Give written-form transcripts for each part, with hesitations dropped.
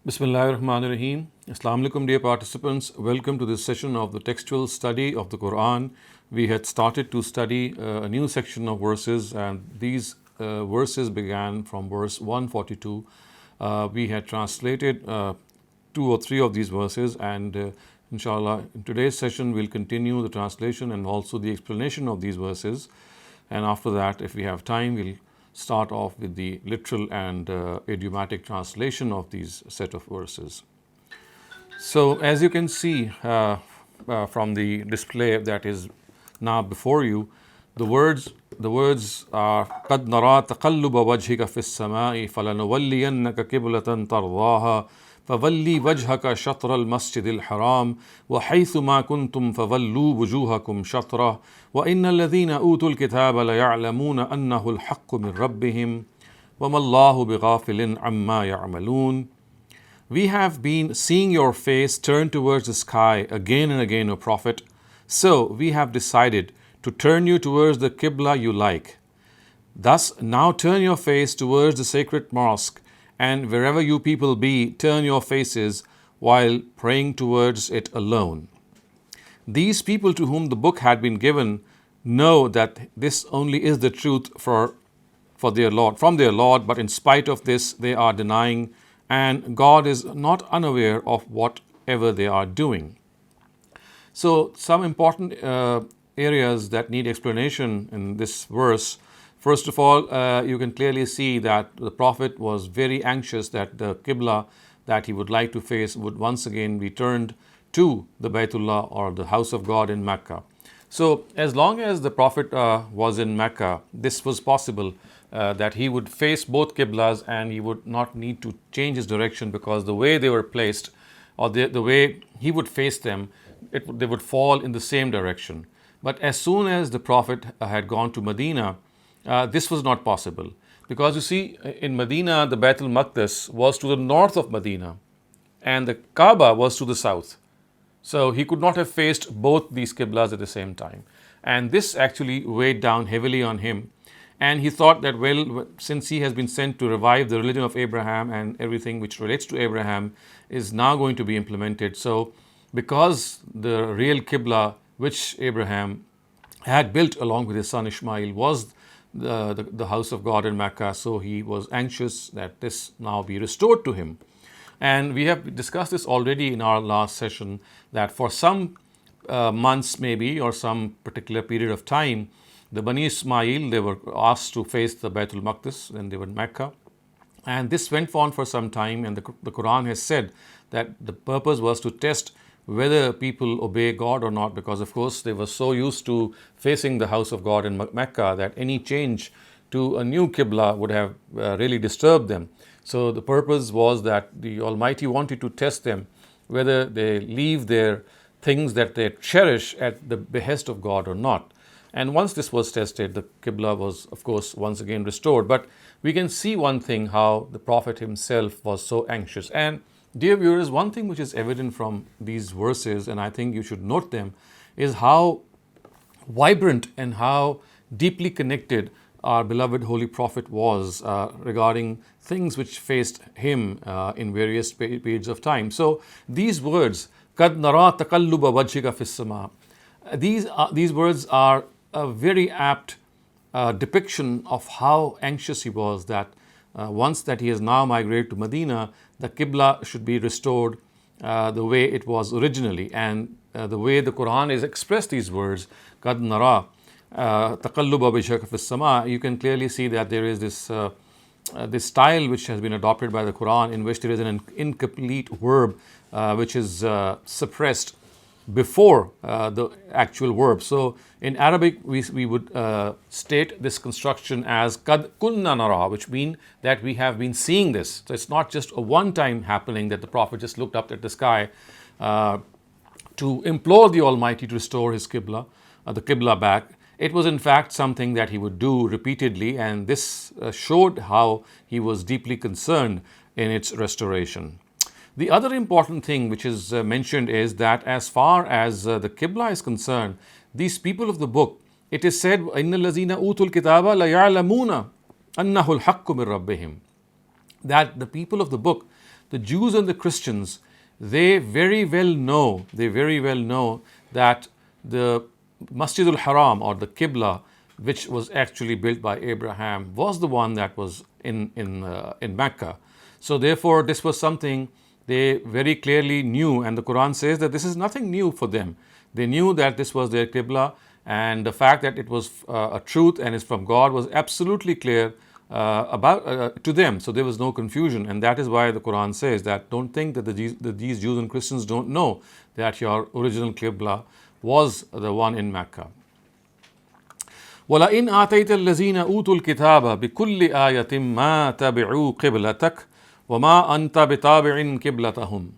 Bismillahirrahmanirrahim. Assalamu alaikum, dear participants. Welcome to this session of the textual study of the Quran. We had started to study a new section of verses, and these verses began from verse 142. We had translated two or three of these verses, and inshallah, in today's session, we'll continue the translation and also the explanation of these verses. And after that, if we have time, we'll start off with the literal and idiomatic translation of these set of verses. So, as you can see from the display that is now before you, the words are قد نرى تقلب وجهك في السماء فلنولينك قبلة ترضاها فولي وجهك شطر المسجد الحرام وحيث ما كنتم فولوا وجوهكم شطره وإن الذين أوتوا الكتاب ليعلمون أنه الحق من ربهم وما الله بغافل عما يعملون. We have been seeing your face turn towards the sky again and again, O Prophet. So we have decided to turn you towards the Qibla you like. Thus now turn your face towards the sacred mosque, and wherever you people be, turn your faces while praying towards it alone. These people to whom the book had been given know that this only is the truth for their Lord, from their Lord, but in spite of this they are denying, and God is not unaware of whatever they are doing. So some important areas that need explanation in this verse. First of all, you can clearly see that the Prophet was very anxious that the Qibla that he would like to face would once again be turned to the Baytullah, or the house of God in Mecca. So as long as the Prophet was in Mecca, this was possible, that he would face both Qiblas and he would not need to change his direction, because the way they were placed, or the way he would face them, they would fall in the same direction. But as soon as the Prophet had gone to Medina, this was not possible, because you see, in Medina the Bayt al-Maqdis was to the north of Medina and the Kaaba was to the south. So he could not have faced both these Qiblas at the same time, and this actually weighed down heavily on him. And he thought that, well, since he has been sent to revive the religion of Abraham, and everything which relates to Abraham is now going to be implemented, so because the real Qibla which Abraham had built along with his son Ishmael was the house of God in Mecca, so he was anxious that this now be restored to him. And we have discussed this already in our last session, that for some months maybe, or some particular period of time, the Bani Ismail, they were asked to face the Bayt al-Maqdis when they were in Mecca. And this went on for some time, and the Quran has said that the purpose was to test whether people obey God or not, because of course they were so used to facing the house of God in Mecca that any change to a new Qibla would have really disturbed them. So the purpose was that the Almighty wanted to test them whether they leave their things that they cherish at the behest of God or not. And once this was tested, the Qibla was of course once again restored. But we can see one thing, how the Prophet himself was so anxious. And dear viewers, one thing which is evident from these verses, and I think you should note them, is how vibrant and how deeply connected our beloved Holy Prophet was regarding things which faced him in various periods of time. So these words, قَدْ نَرَى تَقَلُّبَ وَجْهِكَ فِي السَّمَاءِ, these words are a very apt depiction of how anxious he was that once that he has now migrated to Medina, the Qibla should be restored the way it was originally. And the way the Quran is expressed these words, قَدْ نَرَى تَقَلُّبَ وَجْهَكَ فِي السَّمَاءِ, you can clearly see that there is this style which has been adopted by the Quran, in which there is an incomplete verb which is suppressed before the actual verb. So in Arabic, we would state this construction as قَدْ كُنَّا نَرَى, which means that we have been seeing this. So it's not just a one-time happening that the Prophet just looked up at the sky to implore the Almighty to restore his Qibla, the Qibla back. It was in fact something that he would do repeatedly, and this showed how he was deeply concerned in its restoration. The other important thing which is mentioned is that as far as the Qibla is concerned, these people of the book, it is said, إِنَّ الَّذِينَ أُوتُوا الْكِتَابَ لَيَعْلَمُونَ أَنَّهُ الْحَقُّ مِنْ رَبِّهِمْ, that the people of the book, the Jews and the Christians, they very well know that the Masjid al-Haram, or the Qibla, which was actually built by Abraham, was the one that was in Mecca. So therefore, this was something they very clearly knew, and the Quran says that this is nothing new for them. They knew that this was their Qibla, and the fact that it was a truth and is from God was absolutely clear to them. So there was no confusion, and that is why the Quran says that don't think that these Jews and Christians don't know that your original Qibla was the one in Mecca. وَلَئِنْ آتَيْتَ الَّذِينَ أُوتُوا الْكِتَابَ بِكُلِّ آيَةٍ مَا تَبِعُوا قِبْلَتَكَ وَمَا أَنْتَ بِتَابِعٍ قِبْلَتَهُمْ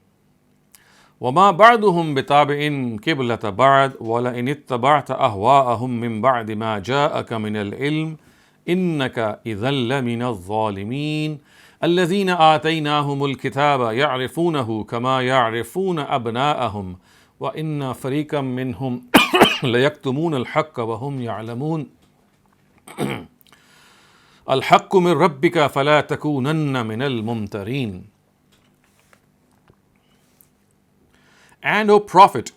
وَمَا بَعْضُهُمْ بِتَابِعٍ قِبْلَةَ بَعْضٍ وَلَئِنِ اتَّبَعْتَ أَهْوَاءَهُمْ مِنْ بَعْدِ مَا جَاءَكَ مِنَ الْعِلْمِ إِنَّكَ إِذًا لَمِنَ الظَّالِمِينَ الَّذِينَ آتَيْنَاهُمُ الْكِتَابَ يَعْرِفُونَهُ كَمَا يَعْرِفُونَ أَبْنَاءَهُمْ وَإِنَّ فَرِيقًا مِّنْهُمْ لَيَكْتُمُونَ الْحَقَّ وَهُمْ يَعْلَمُونَ الْحَقُّ مِنْ رَبِّكَ فَلَا تَكُونَنَّ مِنَ الْمُمْتَرِينَ. And, O Prophet,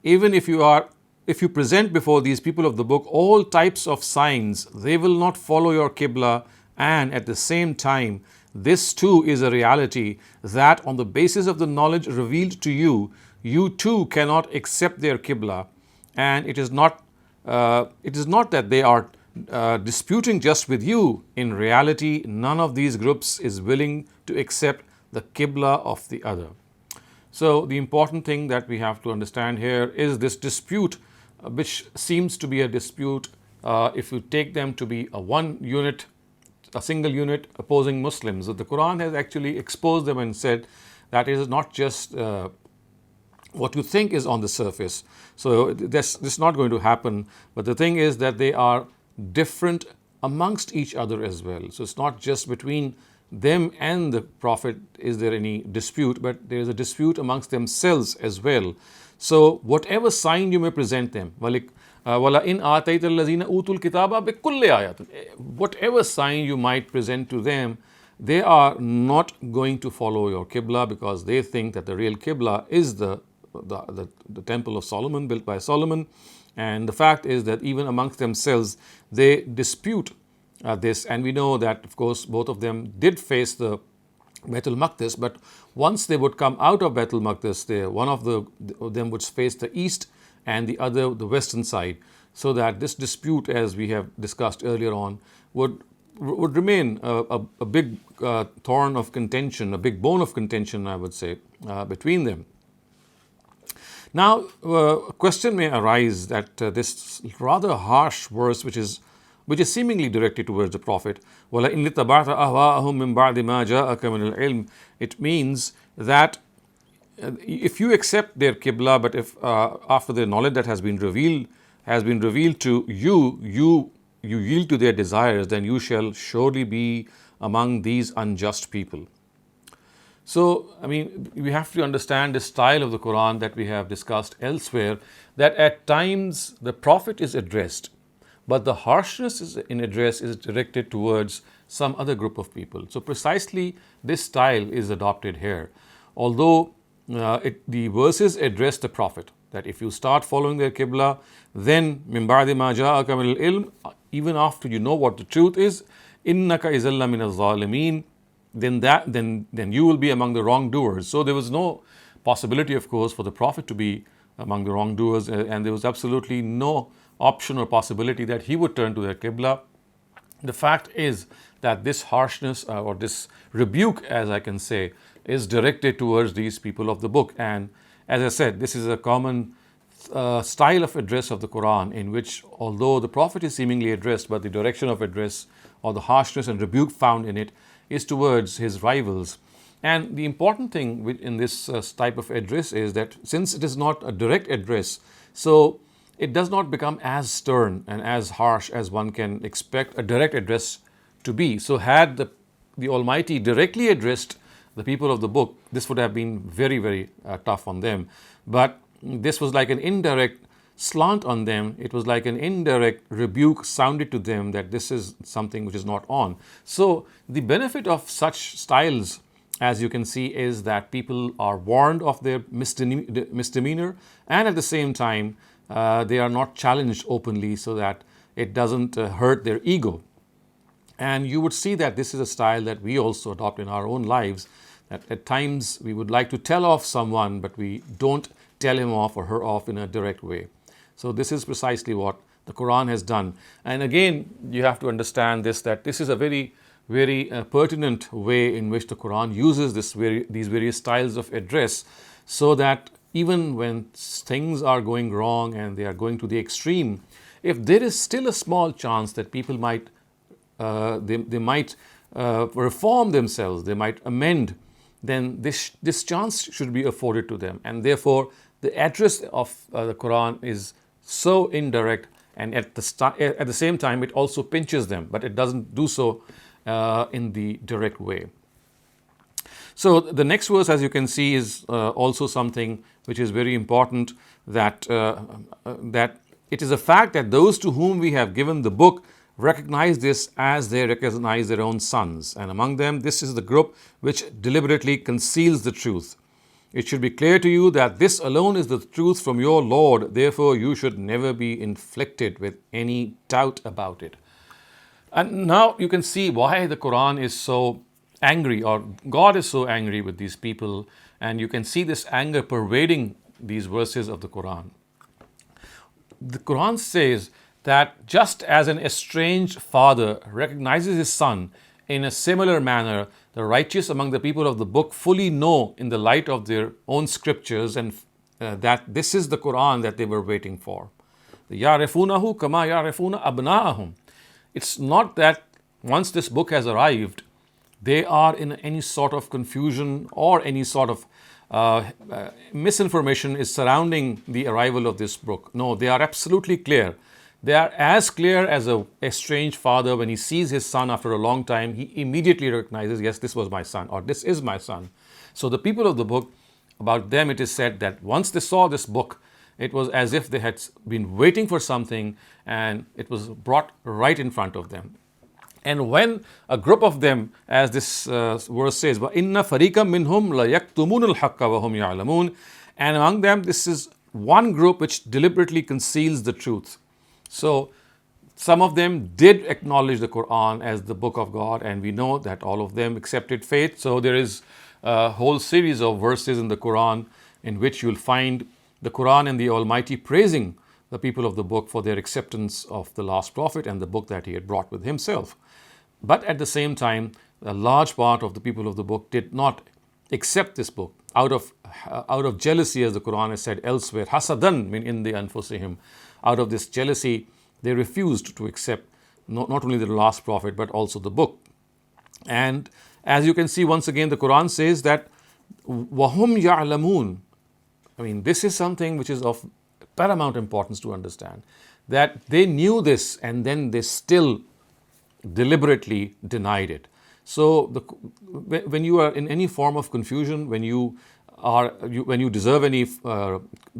even if you present before these people of the book all types of signs, they will not follow your Qibla, and at the same time, this too is a reality that on the basis of the knowledge revealed to you, you too cannot accept their Qibla, and it is not that they are disputing just with you. In reality, none of these groups is willing to accept the Qibla of the other. So the important thing that we have to understand here is this dispute, which seems to be a dispute if you take them to be a single unit opposing Muslims. The Quran has actually exposed them and said that it is not just what you think is on the surface. So this is not going to happen. But the thing is that they are different amongst each other as well. So it's not just between them and the Prophet is there any dispute, but there is a dispute amongst themselves as well. So whatever sign you may present them, وَلَئِنْ آتَيْتَ الَّذِينَ أُوتُوا الْكِتَابَ بِكُلِّ آيَةٍ, whatever sign you might present to them, they are not going to follow your Qibla, because they think that the real Qibla is the temple of Solomon, built by Solomon. And the fact is that even amongst themselves they dispute this, and we know that of course both of them did face the Baitul Maqdis, but once they would come out of Baitul Maqdis, one of them would face the east and the other the western side, so that this dispute, as we have discussed earlier on, would remain a big thorn of contention, a big bone of contention, I would say, between them. Now, a question may arise that this rather harsh verse, which is seemingly directed towards the Prophet, وَلَئِنْ اتَّبَعْتَ أَهْوَاءَهُمْ مِنْ بَعْدِ مَا جَاءَكَ مِنَ الْعِلْمِ, it means that if you accept their Qibla, but if after the knowledge that has been revealed to you, you yield to their desires, then you shall surely be among these unjust people. So, I mean, we have to understand the style of the Quran that we have discussed elsewhere, that at times the Prophet is addressed, but the harshness in address is directed towards some other group of people. So precisely this style is adopted here. Although the verses address the Prophet, that if you start following their Qibla, then مِن بَعْدِ مَا جَاءَكَ مِنَ الْعِلْمِ, even after you know what the truth is, إِنَّكَ إِذًا لَمِنَ الظَّالِمِينَ, then you will be among the wrongdoers. So there was no possibility, of course, for the Prophet to be among the wrongdoers, and there was absolutely no option or possibility that he would turn to their Qibla. The fact is that this harshness or this rebuke, as I can say, is directed towards these people of the book. And as I said, this is a common style of address of the Quran, in which although the Prophet is seemingly addressed, but the direction of address or the harshness and rebuke found in it is towards his rivals. And the important thing in this type of address is that since it is not a direct address, so it does not become as stern and as harsh as one can expect a direct address to be. So had the Almighty directly addressed the people of the book, this would have been very, very tough on them. But this was like an indirect slant on them. It was like an indirect rebuke sounded to them that this is something which is not on. So the benefit of such styles as you can see, is that people are warned of their misdemeanor, and at the same time, they are not challenged openly so that it doesn't hurt their ego. And you would see that this is a style that we also adopt in our own lives, that at times we would like to tell off someone, but we don't tell him off or her off in a direct way. So this is precisely what the Quran has done. And again, you have to understand this, that this is a very, very pertinent way in which the Quran uses these various styles of address, so that even when things are going wrong and they are going to the extreme, if there is still a small chance that people might they might reform themselves, they might amend, then this chance should be afforded to them. And therefore, the address of the Quran is so indirect, and at the same time, it also pinches them, but it doesn't do so in the direct way. So the next verse, as you can see, is also something which is very important, that it is a fact that those to whom we have given the book recognize this as they recognize their own sons. And among them, this is the group which deliberately conceals the truth. It should be clear to you that this alone is the truth from your Lord. Therefore, you should never be inflicted with any doubt about it. And now you can see why the Quran is so angry, or God is so angry with these people. And you can see this anger pervading these verses of the Quran. The Quran says that just as an estranged father recognizes his son, in a similar manner, the righteous among the people of the book fully know in the light of their own scriptures and that this is the Quran that they were waiting for. يَعْرِفُونَهُ كَمَا يَعْرِفُونَ أَبْنَاءَهُم. It's not that once this book has arrived, they are in any sort of confusion or any sort of misinformation is surrounding the arrival of this book. No, they are absolutely clear. They are as clear as a estranged father when he sees his son after a long time. He immediately recognizes, yes, this was my son, or this is my son. So the people of the book, about them it is said that once they saw this book, it was as if they had been waiting for something and it was brought right in front of them. And when a group of them, as this verse says, وَإِنَّ فَرِيقًا مِّنْهُمْ لَيَكْتُمُونَ الْحَقَّ وَهُمْ يَعْلَمُونَ, and among them this is one group which deliberately conceals the truth. So some of them did acknowledge the Quran as the book of God, and we know that all of them accepted faith. So there is a whole series of verses in the Quran in which you'll find the Quran and the Almighty praising the people of the book for their acceptance of the last prophet and the book that he had brought with himself. But at the same time, a large part of the people of the book did not accept this book out of jealousy, as the Quran has said elsewhere, hasadan min indi anfusihim. Out of this jealousy, they refused to accept not only the last prophet, but also the book. And as you can see, once again, the Quran says that وَهُمْ يَعْلَمُونَ. I mean, this is something which is of paramount importance to understand, that they knew this and then they still deliberately denied it. So when you are in any form of confusion, when you deserve any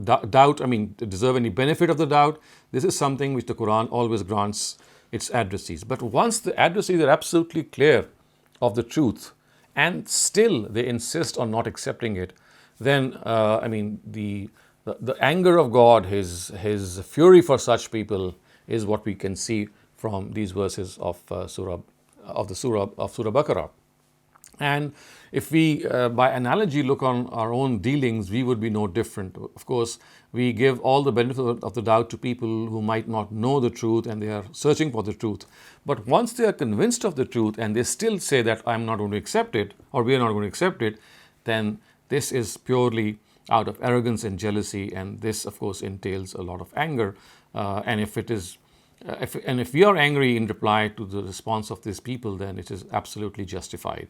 doubt, deserve any benefit of the doubt, this is something which the Quran always grants its addressees. But once the addressees are absolutely clear of the truth and still they insist on not accepting it, then the anger of God, his fury for such people, is what we can see from these verses of Surah Baqarah. And if we, by analogy, look on our own dealings, we would be no different. Of course, we give all the benefit of the doubt to people who might not know the truth and they are searching for the truth. But once they are convinced of the truth and they still say that I'm not going to accept it, or we are not going to accept it, then this is purely out of arrogance and jealousy, and this, of course, entails a lot of anger. And if we are angry in reply to the response of these people, then it is absolutely justified.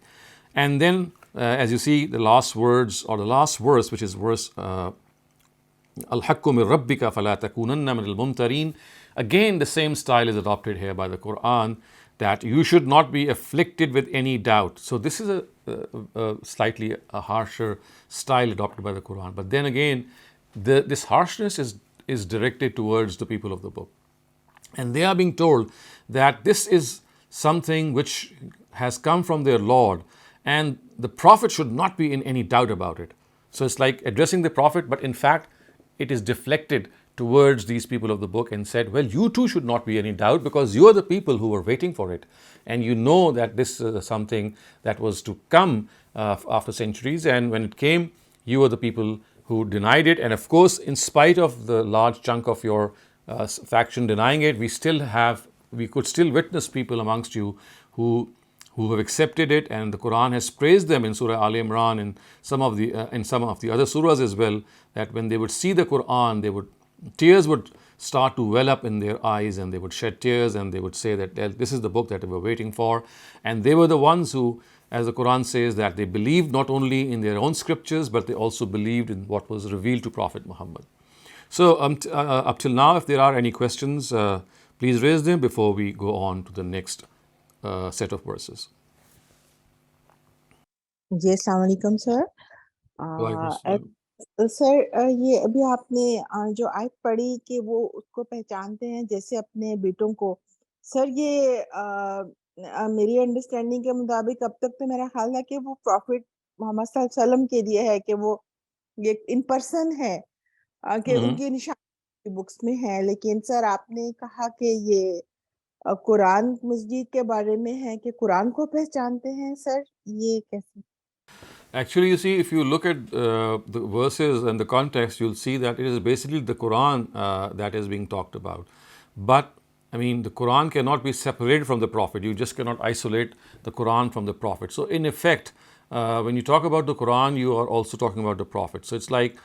And then, as you see, the last words, or the last verse, which is verse Al-Haqqu min Rabbika fala takunanna min al-mumtarin. Again, the same style is adopted here by the Quran, that you should not be afflicted with any doubt. So this is a slightly harsher style adopted by the Quran. But then again, this harshness is directed towards the people of the book. And they are being told that this is something which has come from their Lord, and the Prophet should not be in any doubt about it. So it's like addressing the Prophet, but in fact, it is deflected towards these people of the book and said, well, you too should not be any doubt because you are the people who were waiting for it. And you know that this is something that was to come after centuries. And when it came, you were the people who denied it. And of course, in spite of the large chunk of your faction denying it, we could still witness people amongst you who have accepted it, and the Quran has praised them in Surah Al Imran and some of the other surahs as well. That when they would see the Quran, tears would start to well up in their eyes, and they would shed tears, and they would say that this is the book that they were waiting for. And they were the ones who, as the Quran says, that they believed not only in their own scriptures, but they also believed in what was revealed to Prophet Muhammad. So up till now, if there are any questions, please raise them before we go on to the next set of verses. जी अस्सलाम वालेकुम sir. Sir ये अभी आपने जो आयत पढ़ी कि वो उसको पहचानते हैं जैसे अपने बेटों को, सर ये मेरी अंडरस्टैंडिंग के मुताबिक अब तक तो मेरा ख्याल था कि वो प्रॉफिट मोहम्मद सल्लल्लाहु अलैहि वसल्लम के लिए है कि वो ये इन पर्सन है कि उनकी निशान बुक्स में है, लेकिन सर आपने कहा कि ये कुरान मस्जिद के बारे में है कि कुरान को पहचानते हैं, सर ये कैसे? Actually, you see, if you look at the verses and the context, you'll see that it is basically the Quran that is being talked about. But I mean, the Quran cannot be separated from the Prophet. You just cannot isolate the Quran from the Prophet. So in effect, when you talk about the Quran, you are also talking about the Prophet. So it's like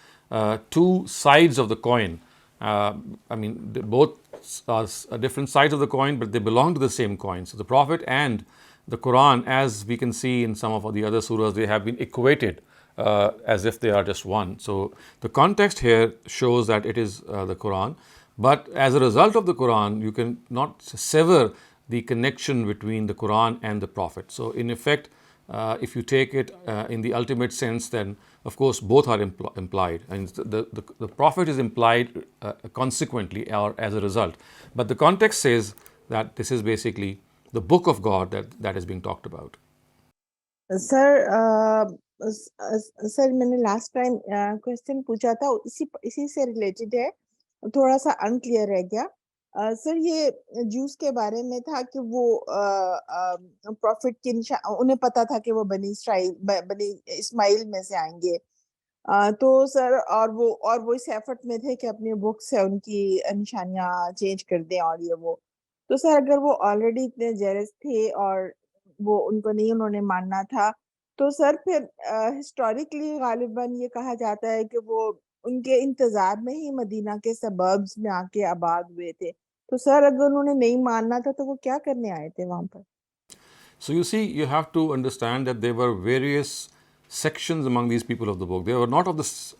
two sides of the coin. I mean, both are different sides of the coin, but they belong to the same coin. So the Prophet and the Quran, as we can see in some of the other surahs, they have been equated as if they are just one. So the context here shows that it is the Quran. But as a result of the Quran, you can not sever the connection between the Quran and the Prophet. So in effect, if you take it in the ultimate sense, then of course both are implied, and the Prophet is implied consequently or as a result. But the context says that this is basically the book of God that is being talked about. Sir मैंने last time question पूछा था, इसी से related है, थोड़ा सा unclear रह गया। सर ये जूस के बारे में था कि वो प्रॉफिट की निशान उन्हें पता था कि वो बनी इस्माइल में से आएंगे, तो सर और वो इस एफर्ट में थे कि अपनी बुक से उनकी निशानियां चेंज कर दें और ये वो, तो सर अगर वो ऑलरेडी इतने जेरस थे और वो उनको नहीं उन्होंने मानना था, तो सर फिर हिस्टोरिकली गालिबन ये कहा जाता है कि वो उनके इंतजार में ही मदीना के सबर्ब्स में आके आबाद हुए थे, तो सर अगर उन्होंने नहीं मानना था तो वो क्या करने आए थे वहां पर? So you see, you have to understand that there were various sections among these people of the book. They were not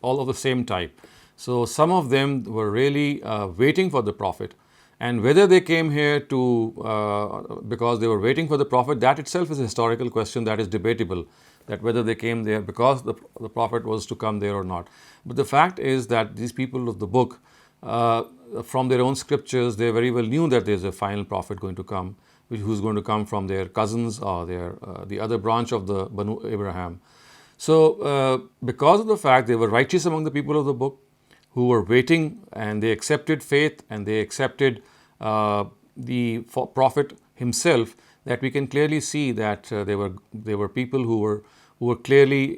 all of the same type. So some of them were really waiting for the Prophet. And whether they came here because they were waiting for the Prophet, that itself is a historical question that is debatable, that whether they came there because the Prophet was to come there or not. But the fact is that these people of the book, from their own scriptures, they very well knew that there's a final Prophet going to come, who's going to come from their cousins or the other branch of the Banu Abraham. So because of the fact they were righteous among the people of the book, who were waiting, and they accepted faith and they accepted the Prophet himself, that we can clearly see that they were people who were clearly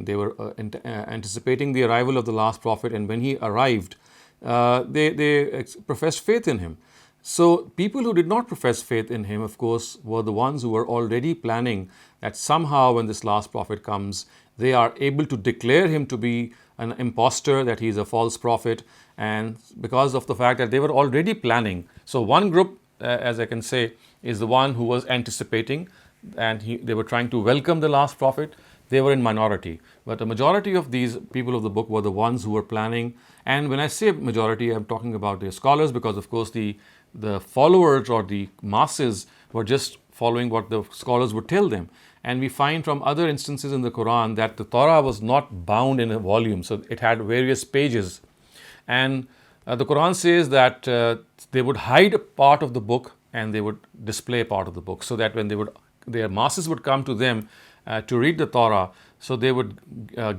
they were anticipating the arrival of the last Prophet, and when he arrived, they professed faith in him. So people who did not profess faith in him, of course, were the ones who were already planning that somehow when this last Prophet comes, they are able to declare him to be an impostor, that he is a false prophet, and because of the fact that they were already planning. So one group, as I can say, is the one who was anticipating, and they were trying to welcome the last Prophet. They were in minority, but the majority of these people of the book were the ones who were planning. And when I say majority, I'm talking about the scholars, because of course the followers or the masses were just following what the scholars would tell them. And we find from other instances in the Quran that the Torah was not bound in a volume, so it had various pages. And the Quran says that they would hide a part of the book and they would display part of the book, so that when their masses would come to them, to read the Torah. So they would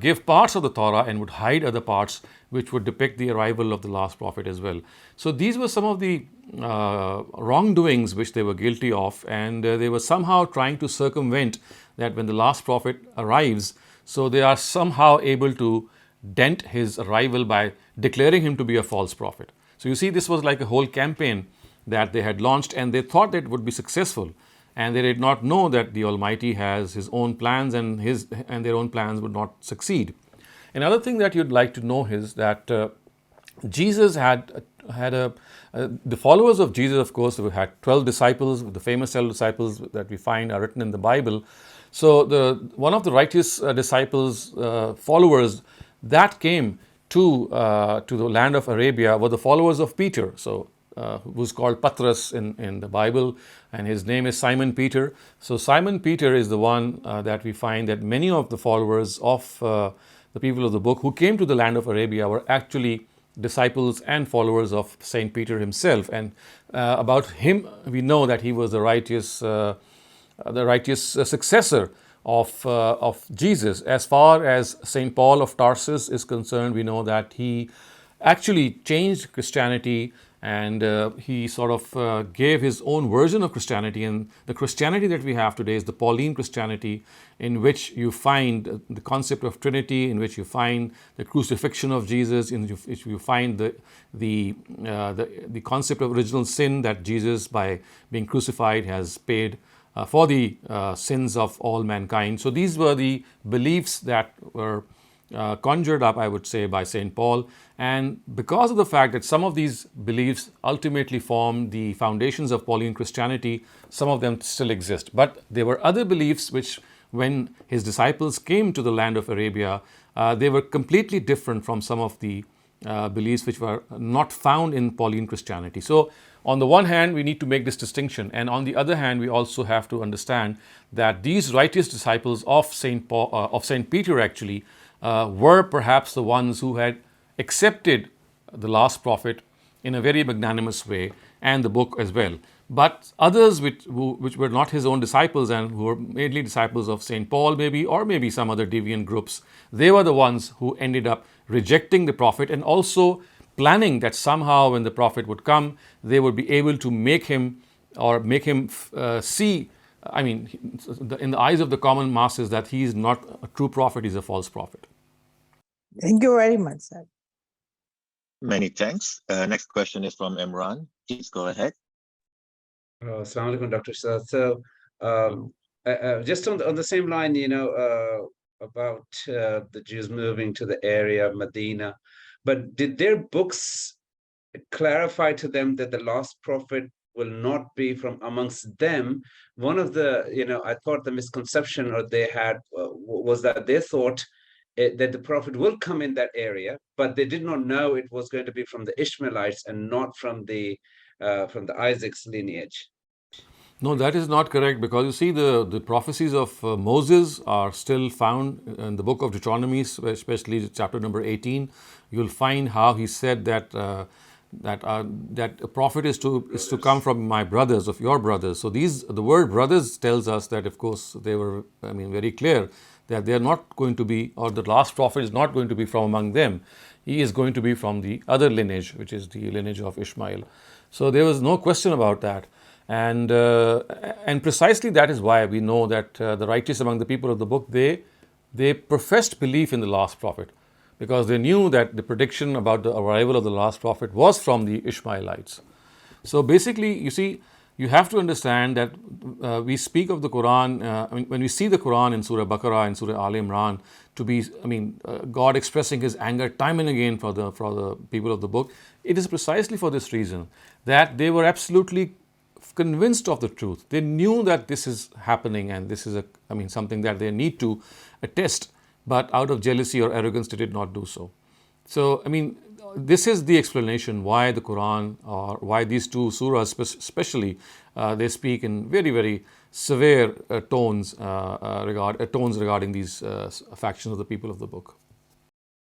give parts of the Torah and would hide other parts which would depict the arrival of the last prophet as well. So these were some of the wrongdoings which they were guilty of, and they were somehow trying to circumvent that when the last prophet arrives, so they are somehow able to dent his arrival by declaring him to be a false prophet. So you see, this was like a whole campaign that they had launched, and they thought that it would be successful, and they did not know that the Almighty has His own plans, and their own plans would not succeed. Another thing that you'd like to know is that Jesus had the followers of Jesus, of course, had 12 disciples. The famous 12 disciples that we find are written in the Bible. So one of the righteous disciples, followers that came to the land of Arabia were the followers of Peter. So who's called Patras in the Bible, and his name is Simon Peter. So Simon Peter is the one that we find that many of the followers of the people of the book who came to the land of Arabia were actually disciples and followers of Saint Peter himself. And about him, we know that he was the righteous successor of Jesus. As far as Saint Paul of Tarsus is concerned, we know that he actually changed Christianity, and he sort of gave his own version of Christianity. And the Christianity that we have today is the Pauline Christianity, in which you find the concept of Trinity, in which you find the crucifixion of Jesus, in which you find the concept of original sin, that Jesus, by being crucified, has paid for the sins of all mankind. So these were the beliefs that were conjured up, I would say, by St. Paul. And because of the fact that some of these beliefs ultimately form the foundations of Pauline Christianity, some of them still exist. But there were other beliefs which, when his disciples came to the land of Arabia, they were completely different from some of the beliefs which were not found in Pauline Christianity. So on the one hand, we need to make this distinction, and on the other hand, we also have to understand that these righteous disciples of Saint Peter actually were perhaps the ones who had accepted the last prophet in a very magnanimous way, and the book as well. But others which were not his own disciples, and who were mainly disciples of St. Paul maybe, or maybe some other deviant groups, they were the ones who ended up rejecting the prophet, and also planning that somehow when the prophet would come, they would be able to make him see, I mean, in the eyes of the common masses, that he is not a true prophet, he's a false prophet. Thank you very much, sir. Many thanks. Next question is from Imran. Please go ahead. Assalamu alaikum, Dr. Shehzad. So just on the same line, about the Jews moving to the area of Medina, but did their books clarify to them that the last prophet will not be from amongst them? One of the, I thought the misconception or they had was that they thought that the prophet will come in that area, but they did not know it was going to be from the Ishmaelites and not from the Isaac's lineage. No, that is not correct, because you see the prophecies of Moses are still found in the book of Deuteronomy, especially chapter number 18. You'll find how he said that a prophet is to come from my brothers, of your brothers. So the word brothers tells us that, of course, they were, very clear that they are not going to be, or the last prophet is not going to be from among them. He is going to be from the other lineage, which is the lineage of Ishmael. So there was no question about that. And precisely that is why we know that the righteous among the people of the book, they professed belief in the last prophet, because they knew that the prediction about the arrival of the last prophet was from the Ishmaelites. So basically, you see, you have to understand that we speak of the Quran, when we see the Quran in Surah Baqarah and Surah Al-Imran to be, God expressing His anger time and again for the people of the book, it is precisely for this reason, that they were absolutely convinced of the truth. They knew that this is happening, and this is something that they need to attest, but out of jealousy or arrogance they did not do so. So, this is the explanation why the Quran, or why these two surahs especially, they speak in very, very severe tones regarding these factions of the people of the book.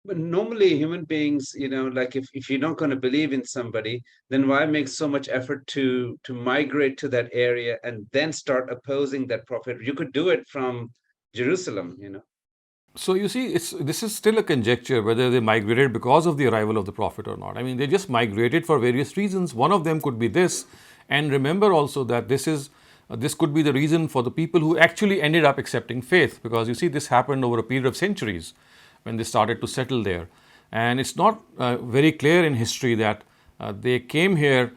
But normally human beings, like if you're not going to believe in somebody, then why make so much effort to migrate to that area and then start opposing that prophet? You could do it from Jerusalem, So you see, this is still a conjecture whether they migrated because of the arrival of the Prophet or not. I mean, they just migrated for various reasons. One of them could be this, and remember also that this could be the reason for the people who actually ended up accepting faith, because you see, this happened over a period of centuries when they started to settle there, and it's not very clear in history that they came here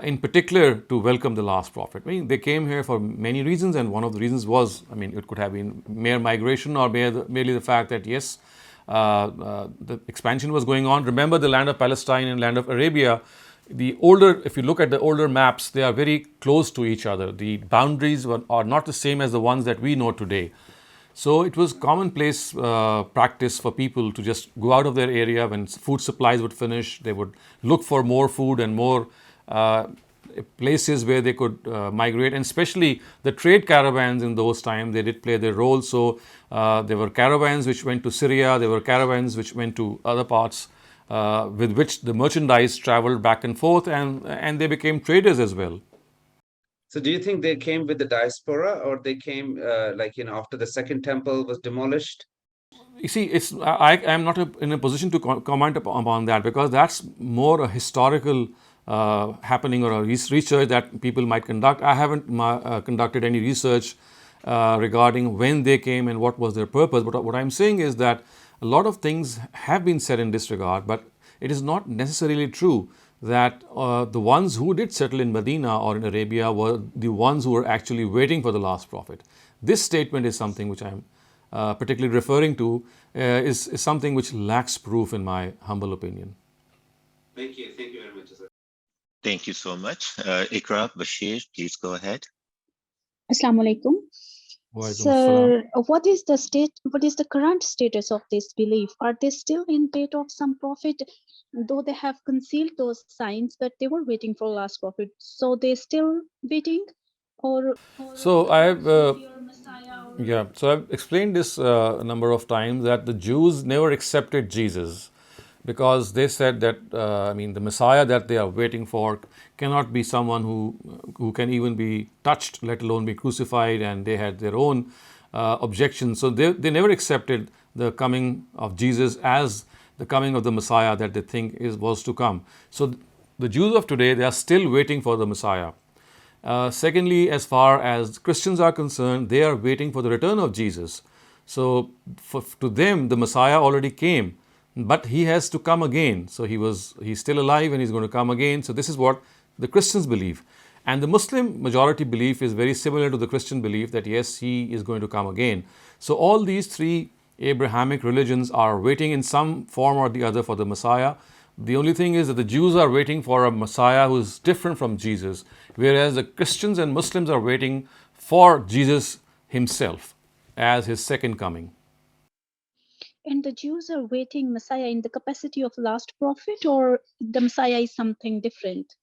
in particular to welcome the last prophet. I mean, they came here for many reasons, and one of the reasons was, I mean, it could have been mere migration or merely the fact that, yes, the expansion was going on. Remember the land of Palestine and land of Arabia, if you look at the older maps, they are very close to each other. The boundaries are not the same as the ones that we know today. So it was commonplace practice for people to just go out of their area when food supplies would finish. They would look for more food and more places where they could migrate, and especially the trade caravans in those times, they did play their role. So there were caravans which went to Syria, there were caravans which went to other parts with which the merchandise traveled back and forth, and they became traders as well. So do you think they came with the diaspora, or they came after the second temple was demolished? You see, I am not in a position to comment upon that, because that's more a historical happening or a research that people might conduct. I haven't conducted any research regarding when they came and what was their purpose. But what I'm saying is that a lot of things have been said in this regard, but it is not necessarily true that the ones who did settle in Medina or in Arabia were the ones who were actually waiting for the last prophet. This statement is something which I'm particularly referring to, is something which lacks proof in my humble opinion. Thank you very much, sir. Thank you so much. Ikra, Bashir, please go ahead. Assalamu alaikum. Sir, what is the current status of this belief? Are they still in wait of some prophet, though they have concealed those signs that they were waiting for last prophet? So they still waiting, or so I've explained this a number of times, that the Jews never accepted Jesus, because they said that the Messiah that they are waiting for cannot be someone who can even be touched, let alone be crucified, and they had their own objections. So they never accepted the coming of Jesus as the coming of the Messiah that they think was to come. So the Jews of today, they are still waiting for the Messiah. Secondly, as far as Christians are concerned, they are waiting for the return of Jesus. So to them, the Messiah already came, but he has to come again. So he's still alive and he's going to come again. So this is what the Christians believe. And the Muslim majority belief is very similar to the Christian belief, that yes, he is going to come again. So all these three Abrahamic religions are waiting in some form or the other for the Messiah. The only thing is that the Jews are waiting for a Messiah who is different from Jesus, whereas the Christians and Muslims are waiting for Jesus himself as his second coming. And the Jews are waiting Messiah in the capacity of last prophet, or the Messiah is something different?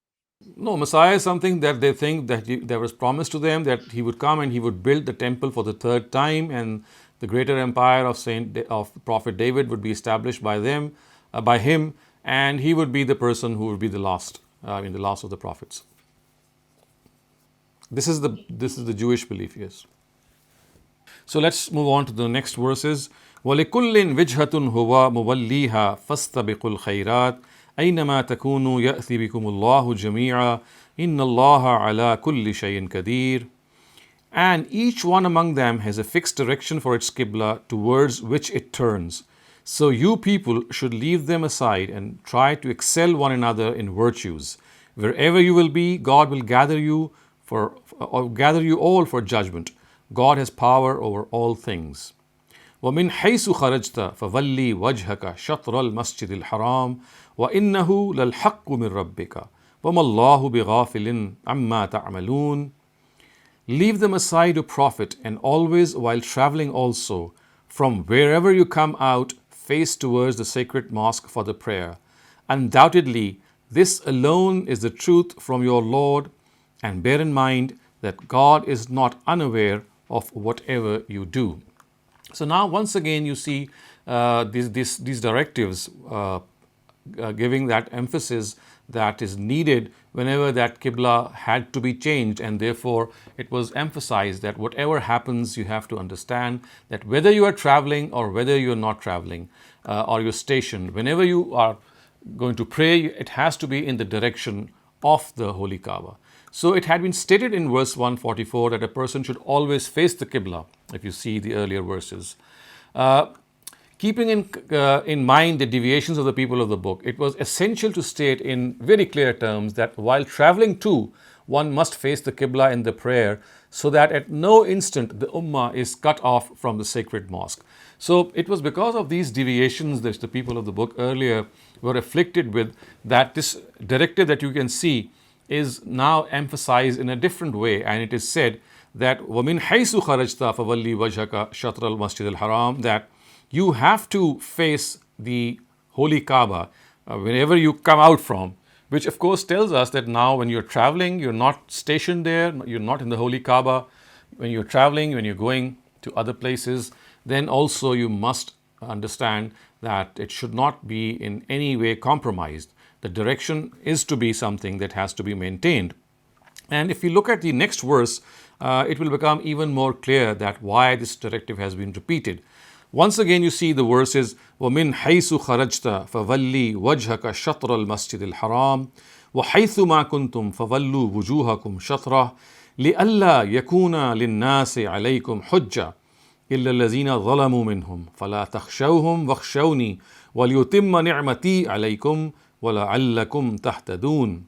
No, Messiah is something that they think that there was promised to them, that he would come and he would build the temple for the third time, and the greater empire of Prophet David would be established by him, and he would be the person who would be the last of the prophets. This is the Jewish belief, yes. So let's move on to the next verses. وَلِكُلٍّ وِجْهَةٌ هُوَ مُوَلِّيهَا فَاسْتَبِقُوا الْخَيْرَاتِ أَيْنَمَا تَكُونُوا يَأْتِ بِكُمُ اللَّهُ جَمِيعًا إِنَّ اللَّهَ عَلَى كُلِّ شَيْءٍ قَدِيرٌ. And each one among them has a fixed direction for its qibla towards which it turns. So you people should leave them aside and try to excel one another in virtues. Wherever you will be, God will gather you all for judgment. God has power over all things. وَمِنْ حَيْثُ خَرَجْتَ فَوَلِّ وَجْهَكَ شَطْرَ الْمَسْجِدِ الْحَرَامِ وَإِنَّهُ لَلْحَقُّ مِنْ رَبِّكَ وَمَا اللَّهُ بِغَافِلٍ عَمَّا تَعْمَلُونَ. Leave them aside to profit, and always while traveling also, from wherever you come out, face towards the sacred mosque for the prayer. Undoubtedly, this alone is the truth from your Lord, and bear in mind that God is not unaware of whatever you do. So now once again you see these directives giving that emphasis that is needed whenever that Qibla had to be changed, and therefore it was emphasized that whatever happens, you have to understand that whether you are traveling or whether you are not traveling, or you're stationed, whenever you are going to pray, it has to be in the direction of the Holy Kaaba. So it had been stated in verse 144 that a person should always face the Qibla, if you see the earlier verses. Keeping in mind the deviations of the people of the book, it was essential to state in very clear terms that while traveling too, one must face the Qibla in the prayer, so that at no instant the Ummah is cut off from the sacred mosque. So it was because of these deviations that the people of the book earlier were afflicted with, that this directive that you can see is now emphasized in a different way, and it is said that وَمِنْ حَيْثُ خَرَجْتَ فَوَلِّ وَجْهَكَ شَطْرَ الْمَسْجِدِ الْحَرَامِ, that you have to face the Holy Kaaba wherever you come out from, which of course tells us that now when you're traveling, you're not stationed there, you're not in the Holy Kaaba. When you're traveling, when you're going to other places, then also you must understand that it should not be in any way compromised. The direction is to be something that has to be maintained. And if you look at the next verse, it will become even more clear that why this directive has been repeated. Once again, you see the verses, وَمِنْ حَيْثُ خَرَجْتَ فَوَلِّ وَجْهَكَ شَطْرَ الْمَسْجِدِ الْحَرَامِ وَحَيْثُ مَا كُنْتُمْ فَوَلُّوا وُجُوهَكُمْ شَطْرَهُ لِأَلَّا يَكُونَ لِلنَّاسِ عَلَيْكُمْ حُجَّةٌ إِلَّا الَّذِينَ ظَلَمُوا مِنْهُمْ فَلَا تَخْشَوْهُمْ وَاخْشَوْنِي وَلْيُتِمَّ نِعْمَتِي عَلَيْكُمْ وَلَعَلَّكُمْ تَهْتَدُونَ.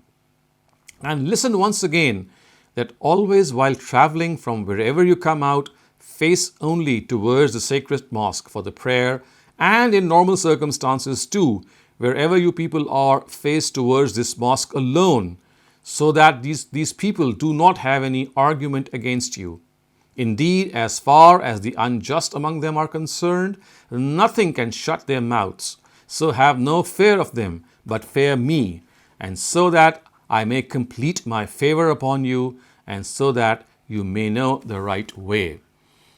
And listen once again that always while traveling from wherever you come out, face only towards the sacred mosque for the prayer, and in normal circumstances too, wherever you people are, face towards this mosque alone, so that these people do not have any argument against you. Indeed, as far as the unjust among them are concerned, nothing can shut their mouths. So have no fear of them, but fear me, and so that I may complete my favor upon you, and so that you may know the right way.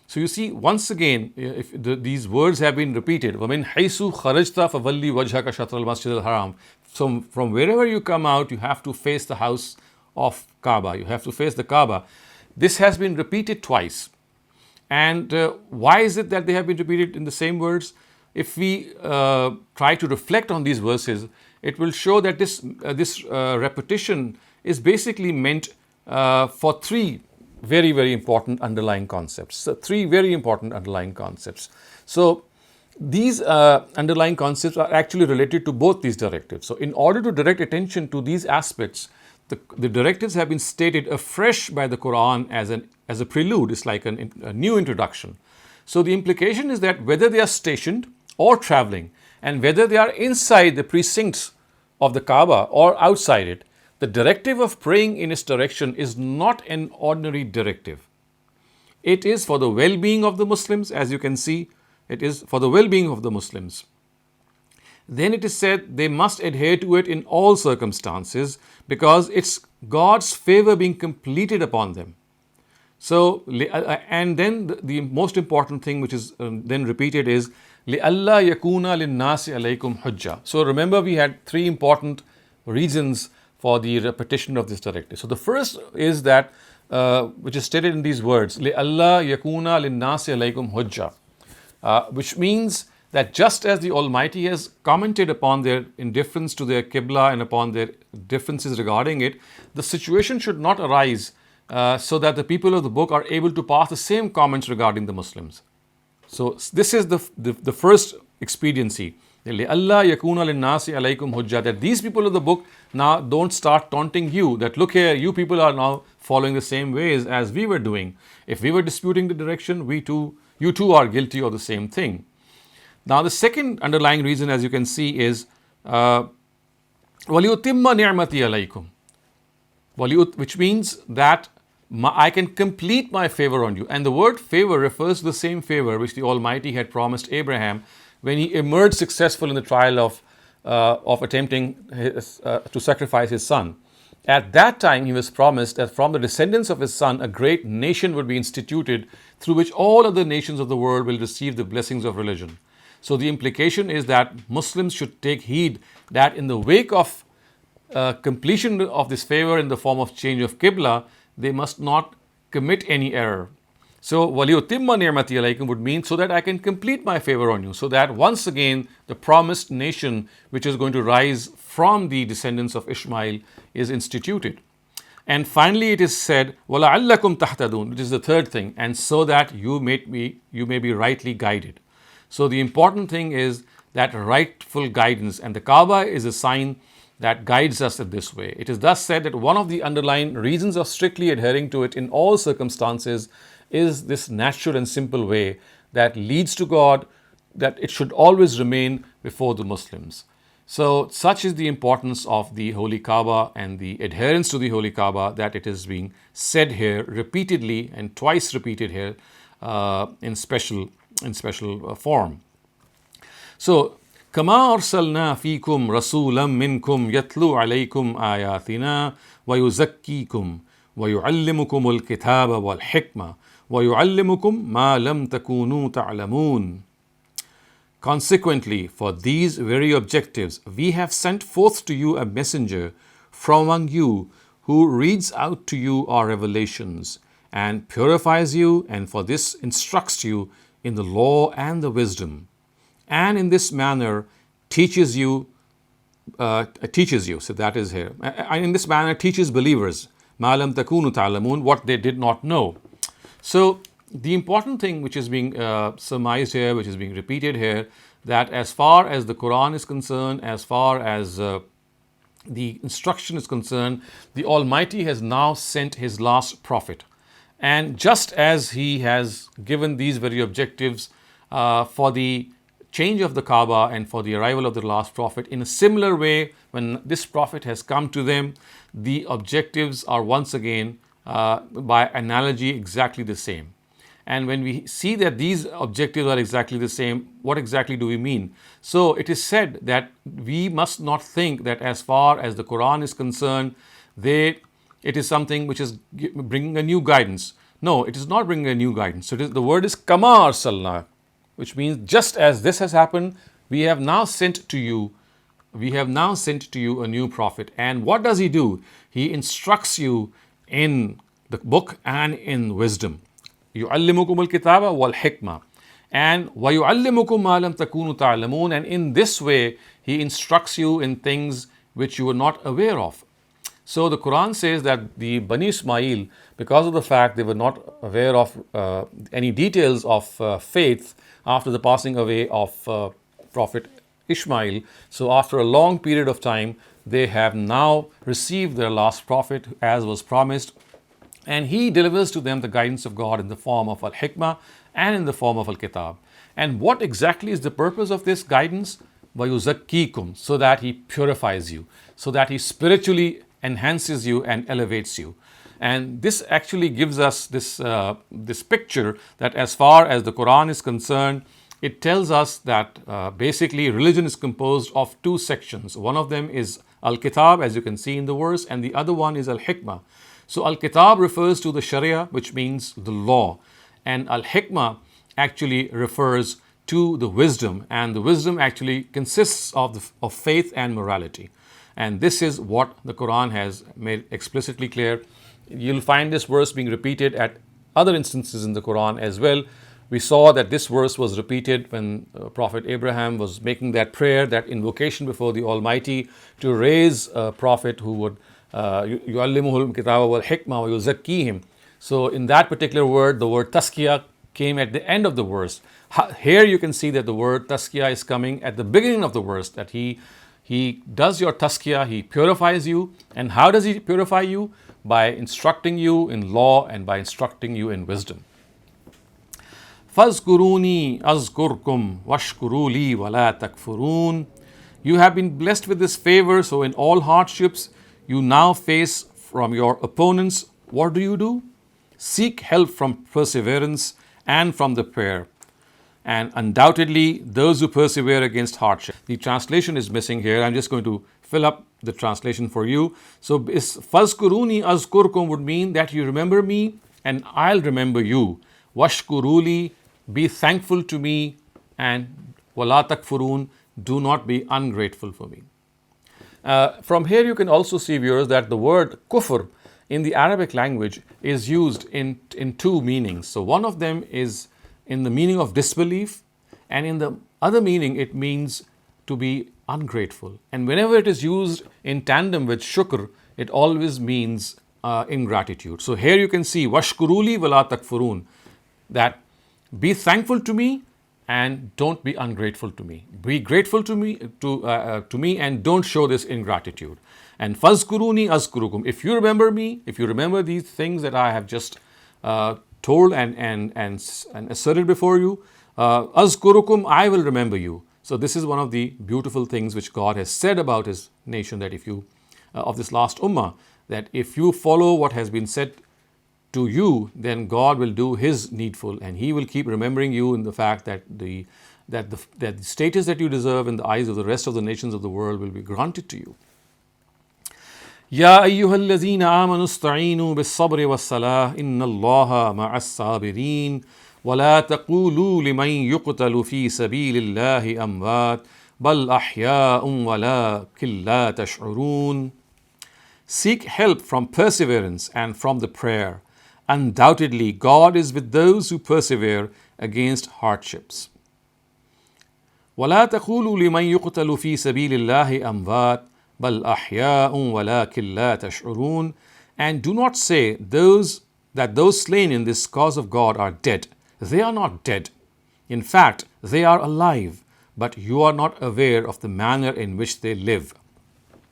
So you see, once again, if these words have been repeated, وَمِنْ حَيْثُ خَرَجْتَ فَوَلِّ وَجْهَكَ شَطْرَ الْمَسْجِدِ الْحَرَامِ. So from wherever you come out, you have to face the house of Kaaba. You have to face the Kaaba. This has been repeated twice. And why is it that they have been repeated in the same words? If we try to reflect on these verses, it will show that this repetition is basically meant for three very, very important underlying concepts. So three very important underlying concepts. So these underlying concepts are actually related to both these directives. So in order to direct attention to these aspects, the directives have been stated afresh by the Quran as a prelude. It's like a new introduction. So the implication is that whether they are stationed or traveling, and whether they are inside the precincts of the Kaaba or outside it, the directive of praying in its direction is not an ordinary directive. It is for the well-being of the Muslims, as you can see, it is for the well-being of the Muslims. Then it is said they must adhere to it in all circumstances because it's God's favor being completed upon them. So, and then the most important thing which is then repeated is لِأَلَّا يَكُونَ لِلنَّاسِ عَلَيْكُمْ حُجَّةٌ. So remember, we had three important reasons for the repetition of this directive. So the first is that, which is stated in these words, لِأَلَّا يَكُونَ لِلنَّاسِ عَلَيْكُمْ حُجَّةٌ, which means that just as the Almighty has commented upon their indifference to their Qibla and upon their differences regarding it, the situation should not arise so that the people of the book are able to pass the same comments regarding the Muslims. So this is the first expediency. لِأَلَّا يَكُونَ لِلنَّاسِ عَلَيْكُمْ حُجَّةٌ, that these people of the book now don't start taunting you, that look here, you people are now following the same ways as we were doing. If we were disputing the direction, you too are guilty of the same thing. Now the second underlying reason, as you can see, is وَلِيُتِمَّ نِعْمَتِي عَلَيْكُمْ, which means that I can complete my favor on you. And the word favor refers to the same favor which the Almighty had promised Abraham when he emerged successful in the trial of attempting to sacrifice his son. At that time, he was promised that from the descendants of his son, a great nation would be instituted through which all other nations of the world will receive the blessings of religion. So the implication is that Muslims should take heed that in the wake of completion of this favor in the form of change of Qibla, they must not commit any error. So, وَلِيُتِمَّ نِعْمَتِي عَلَيْكُمْ would mean so that I can complete my favor on you. So that once again the promised nation which is going to rise from the descendants of Ishmael is instituted. And finally it is said, وَلَعَلَّكُمْ تَهْتَدُونَ, which is the third thing, and so that you may be rightly guided. So the important thing is that rightful guidance, and the Kaaba is a sign that guides us in this way. It is thus said that one of the underlying reasons of strictly adhering to it in all circumstances is this natural and simple way that leads to God, that it should always remain before the Muslims. So such is the importance of the Holy Kaaba and the adherence to the Holy Kaaba that it is being said here repeatedly and twice repeated here in special form. So, كما أرسلنا فيكم رسولا منكم يتلو عليكم آياتنا ويزكيكم ويعلمكم الكتاب والحكمة وَيُعَلِّمُكُمْ مَا لَمْ تَكُونُوا تَعْلَمُونَ. Consequently, for these very objectives, we have sent forth to you a messenger from among you who reads out to you our revelations and purifies you, and for this instructs you in the law and the wisdom, and in this manner teaches you. So that is here. And in this manner teaches believers مَا لَمْ تَكُونُوا تَعْلَمُونَ, what they did not know. So the important thing which is being surmised here, which is being repeated here, that as far as the Quran is concerned, as far as the instruction is concerned, the Almighty has now sent His last prophet. And just as He has given these very objectives for the change of the Kaaba and for the arrival of the last prophet, in a similar way, when this prophet has come to them, the objectives are once again by analogy exactly the same. And when we see that these objectives are exactly the same, what exactly do we mean? So it is said that we must not think that as far as the Quran is concerned, it is something which is bringing a new guidance. No, it is not bringing a new guidance. So the word is kama arsalna, which means just as this has happened, we have now sent to you a new prophet. And what does he do? He instructs you in the book and in wisdom. يُعَلِّمُكُمُ الْكِتَابَ وَالْحِكْمَةِ, and وَيُعَلِّمُكُمْ مَا لَمْ تَكُونُوا تَعْلَمُونَ, and in this way he instructs you in things which you were not aware of. So the Quran says that the Bani Ismail, because of the fact they were not aware of any details of faith after the passing away of Prophet Ishmael, so after a long period of time, they have now received their last prophet as was promised, and he delivers to them the guidance of God in the form of Al-Hikmah and in the form of Al-Kitab. And what exactly is the purpose of this guidance? وَيُزَكِّيكُمْ, so that he purifies you, so that he spiritually enhances you and elevates you. And this actually gives us this picture that as far as the Quran is concerned, it tells us that basically religion is composed of two sections. One of them is Al-Kitab, as you can see in the verse, and the other one is Al-Hikmah. So Al-Kitab refers to the Sharia, which means the law, and Al-Hikmah actually refers to the wisdom, and the wisdom actually consists of faith and morality. And this is what the Quran has made explicitly clear. You'll find this verse being repeated at other instances in the Quran as well. We saw that this verse was repeated when Prophet Abraham was making that prayer, that invocation before the Almighty to raise a prophet who would يُعَلِّمُهُ الْكِتَابَ وَالْحِكْمَةَ وَيُزَكِّيهِمْ. So in that particular word, the word taskiyah came at the end of the verse. Here you can see that the word taskiyah is coming at the beginning of the verse, that he does your taskiyah, he purifies you. And how does he purify you? By instructing you in law and by instructing you in wisdom. فَاذْكُرُونِي أَذْكُرْكُمْ وَاشْكُرُوا لِي وَلَا تَكْفُرُونَ. You have been blessed with this favor, so in all hardships you now face from your opponents, what do? Seek help from perseverance and from the prayer. And undoubtedly, those who persevere against hardship. The translation is missing here. I'm just going to fill up the translation for you. So, فَاذْكُرُونِي أَذْكُرْكُمْ would mean that you remember me and I'll remember you. وَاشْكُرُوا, be thankful to me, and وَلَا تَكْفُرُونَ, do not be ungrateful for me. From here you can also see, viewers, that the word kufr in the Arabic language is used in two meanings. So one of them is in the meaning of disbelief, and in the other meaning it means to be ungrateful. And whenever it is used in tandem with shukr, it always means ingratitude. So here you can see washkuruli wala takfurun, that be thankful to me and don't be ungrateful to me. Be grateful to me and don't show this ingratitude. And fazkuruni azkurukum. If you remember me, if you remember these things that I have just told and asserted before you, azkurukum, I will remember you. So this is one of the beautiful things which God has said about His nation, that if you of this last ummah, that if you follow what has been said to you, then God will do His needful, and He will keep remembering you in the fact that the status that you deserve in the eyes of the rest of the nations of the world will be granted to you. Ya ayyuhallazina amanu ista'inu bis-sabri was-salah innallaha ma'as-sabirin wa la taqulu liman yuqtalu fi sabilillahi amwat bal ahya'un walakin la tash'urun. Seek help from perseverance and from the prayer. Undoubtedly, God is with those who persevere against hardships. وَلَا تَقُولُوا لِمَنْ يُقْتَلُ فِي سَبِيلِ اللَّهِ أَمْوَاتٌ بَلْ أَحْيَاءٌ وَلَكِنْ لَا تَشْعُرُونَ. And do not say that those slain in this cause of God are dead. They are not dead. In fact, they are alive, but you are not aware of the manner in which they live.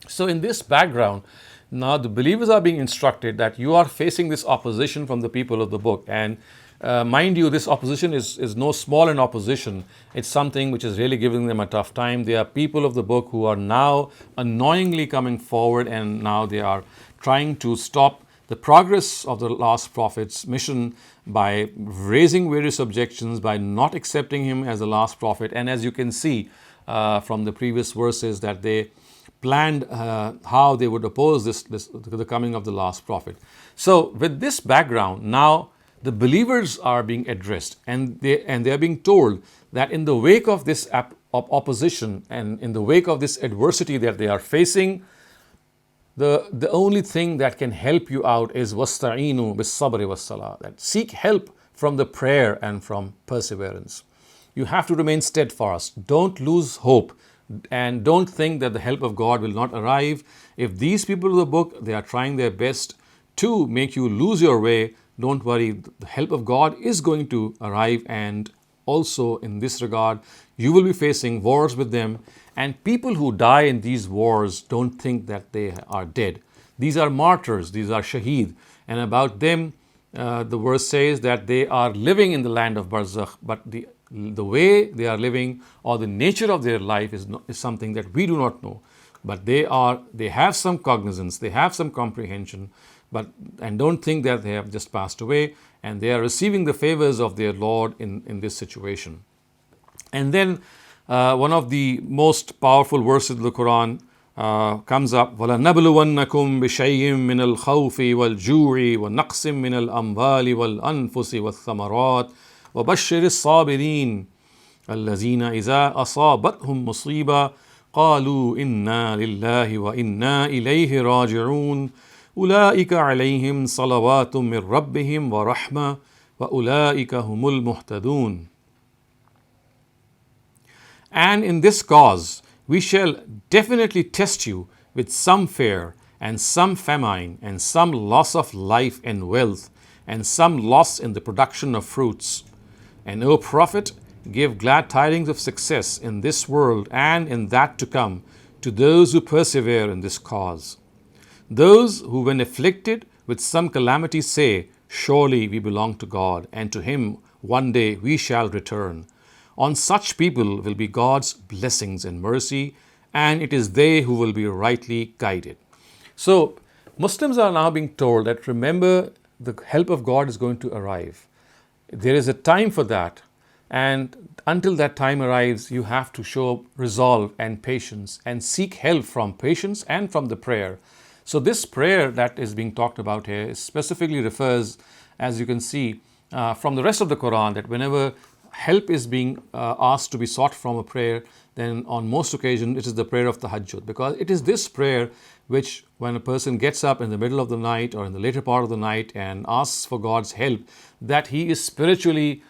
So in this background, now the believers are being instructed that you are facing this opposition from the people of the book. And mind you, this opposition is no small an opposition. It's something which is really giving them a tough time. They are people of the book who are now annoyingly coming forward, and now they are trying to stop the progress of the last prophet's mission by raising various objections, by not accepting him as the last prophet. And as you can see from the previous verses, that they planned how they would oppose the coming of the last prophet. So with this background, now the believers are being addressed, and they are being told that in the wake of this opposition and in the wake of this adversity that they are facing, the only thing that can help you out is wasta'inu bis-sabri was-salah, that seek help from the prayer and from perseverance. You have to remain steadfast. Don't lose hope. And don't think that the help of God will not arrive. If these people of the book, they are trying their best to make you lose your way, don't worry, the help of God is going to arrive. And also in this regard, you will be facing wars with them. And people who die in these wars, don't think that they are dead. These are martyrs, these are Shehzad. And about them, the verse says that they are living in the land of Barzakh, but the way they are living or the nature of their life is something that we do not know. But they have some cognizance, they have some comprehension, and don't think that they have just passed away, and they are receiving the favors of their Lord in this situation. And then one of the most powerful verses of the Quran comes up, وَلَنَبْلُوَنَّكُمْ بِشَيْءٍ مِّنَ الْخَوْفِ وَالْجُوعِ وَنَقْصٍ مِّنَ الْأَمْوَالِ وَالْأَنفُسِ وَالثَّمَرَاتِ وَبَشِّرِ الصَّابِرِينَ الَّذِينَ إِذَا أَصَابَتْهُمْ مُصِيبَةٌ قَالُوا إِنَّا لِلَّهِ وَإِنَّا إِلَيْهِ رَاجِعُونَ أُولَٰئِكَ عَلَيْهِمْ صَلَوَاتٌ مِّن رَّبِّهِمْ وَرَحْمَةٌ وَأُولَٰئِكَ هُمُ الْمُهْتَدُونَ. And in this cause we shall definitely test you with some fear and some famine and some loss of life and wealth and some loss in the production of fruits. And O Prophet, give glad tidings of success in this world and in that to come to those who persevere in this cause. Those who, when afflicted with some calamity, say, surely we belong to God, and to Him one day we shall return. On such people will be God's blessings and mercy, and it is they who will be rightly guided. So Muslims are now being told that, remember, the help of God is going to arrive. There is a time for that, and until that time arrives, you have to show resolve and patience and seek help from patience and from the prayer. So this prayer that is being talked about here specifically refers, as you can see from the rest of the Quran, that whenever help is being asked to be sought from a prayer, then on most occasions it is the prayer of tahajjud, because it is this prayer which, when a person gets up in the middle of the night or in the later part of the night and asks for God's help, that he is spiritually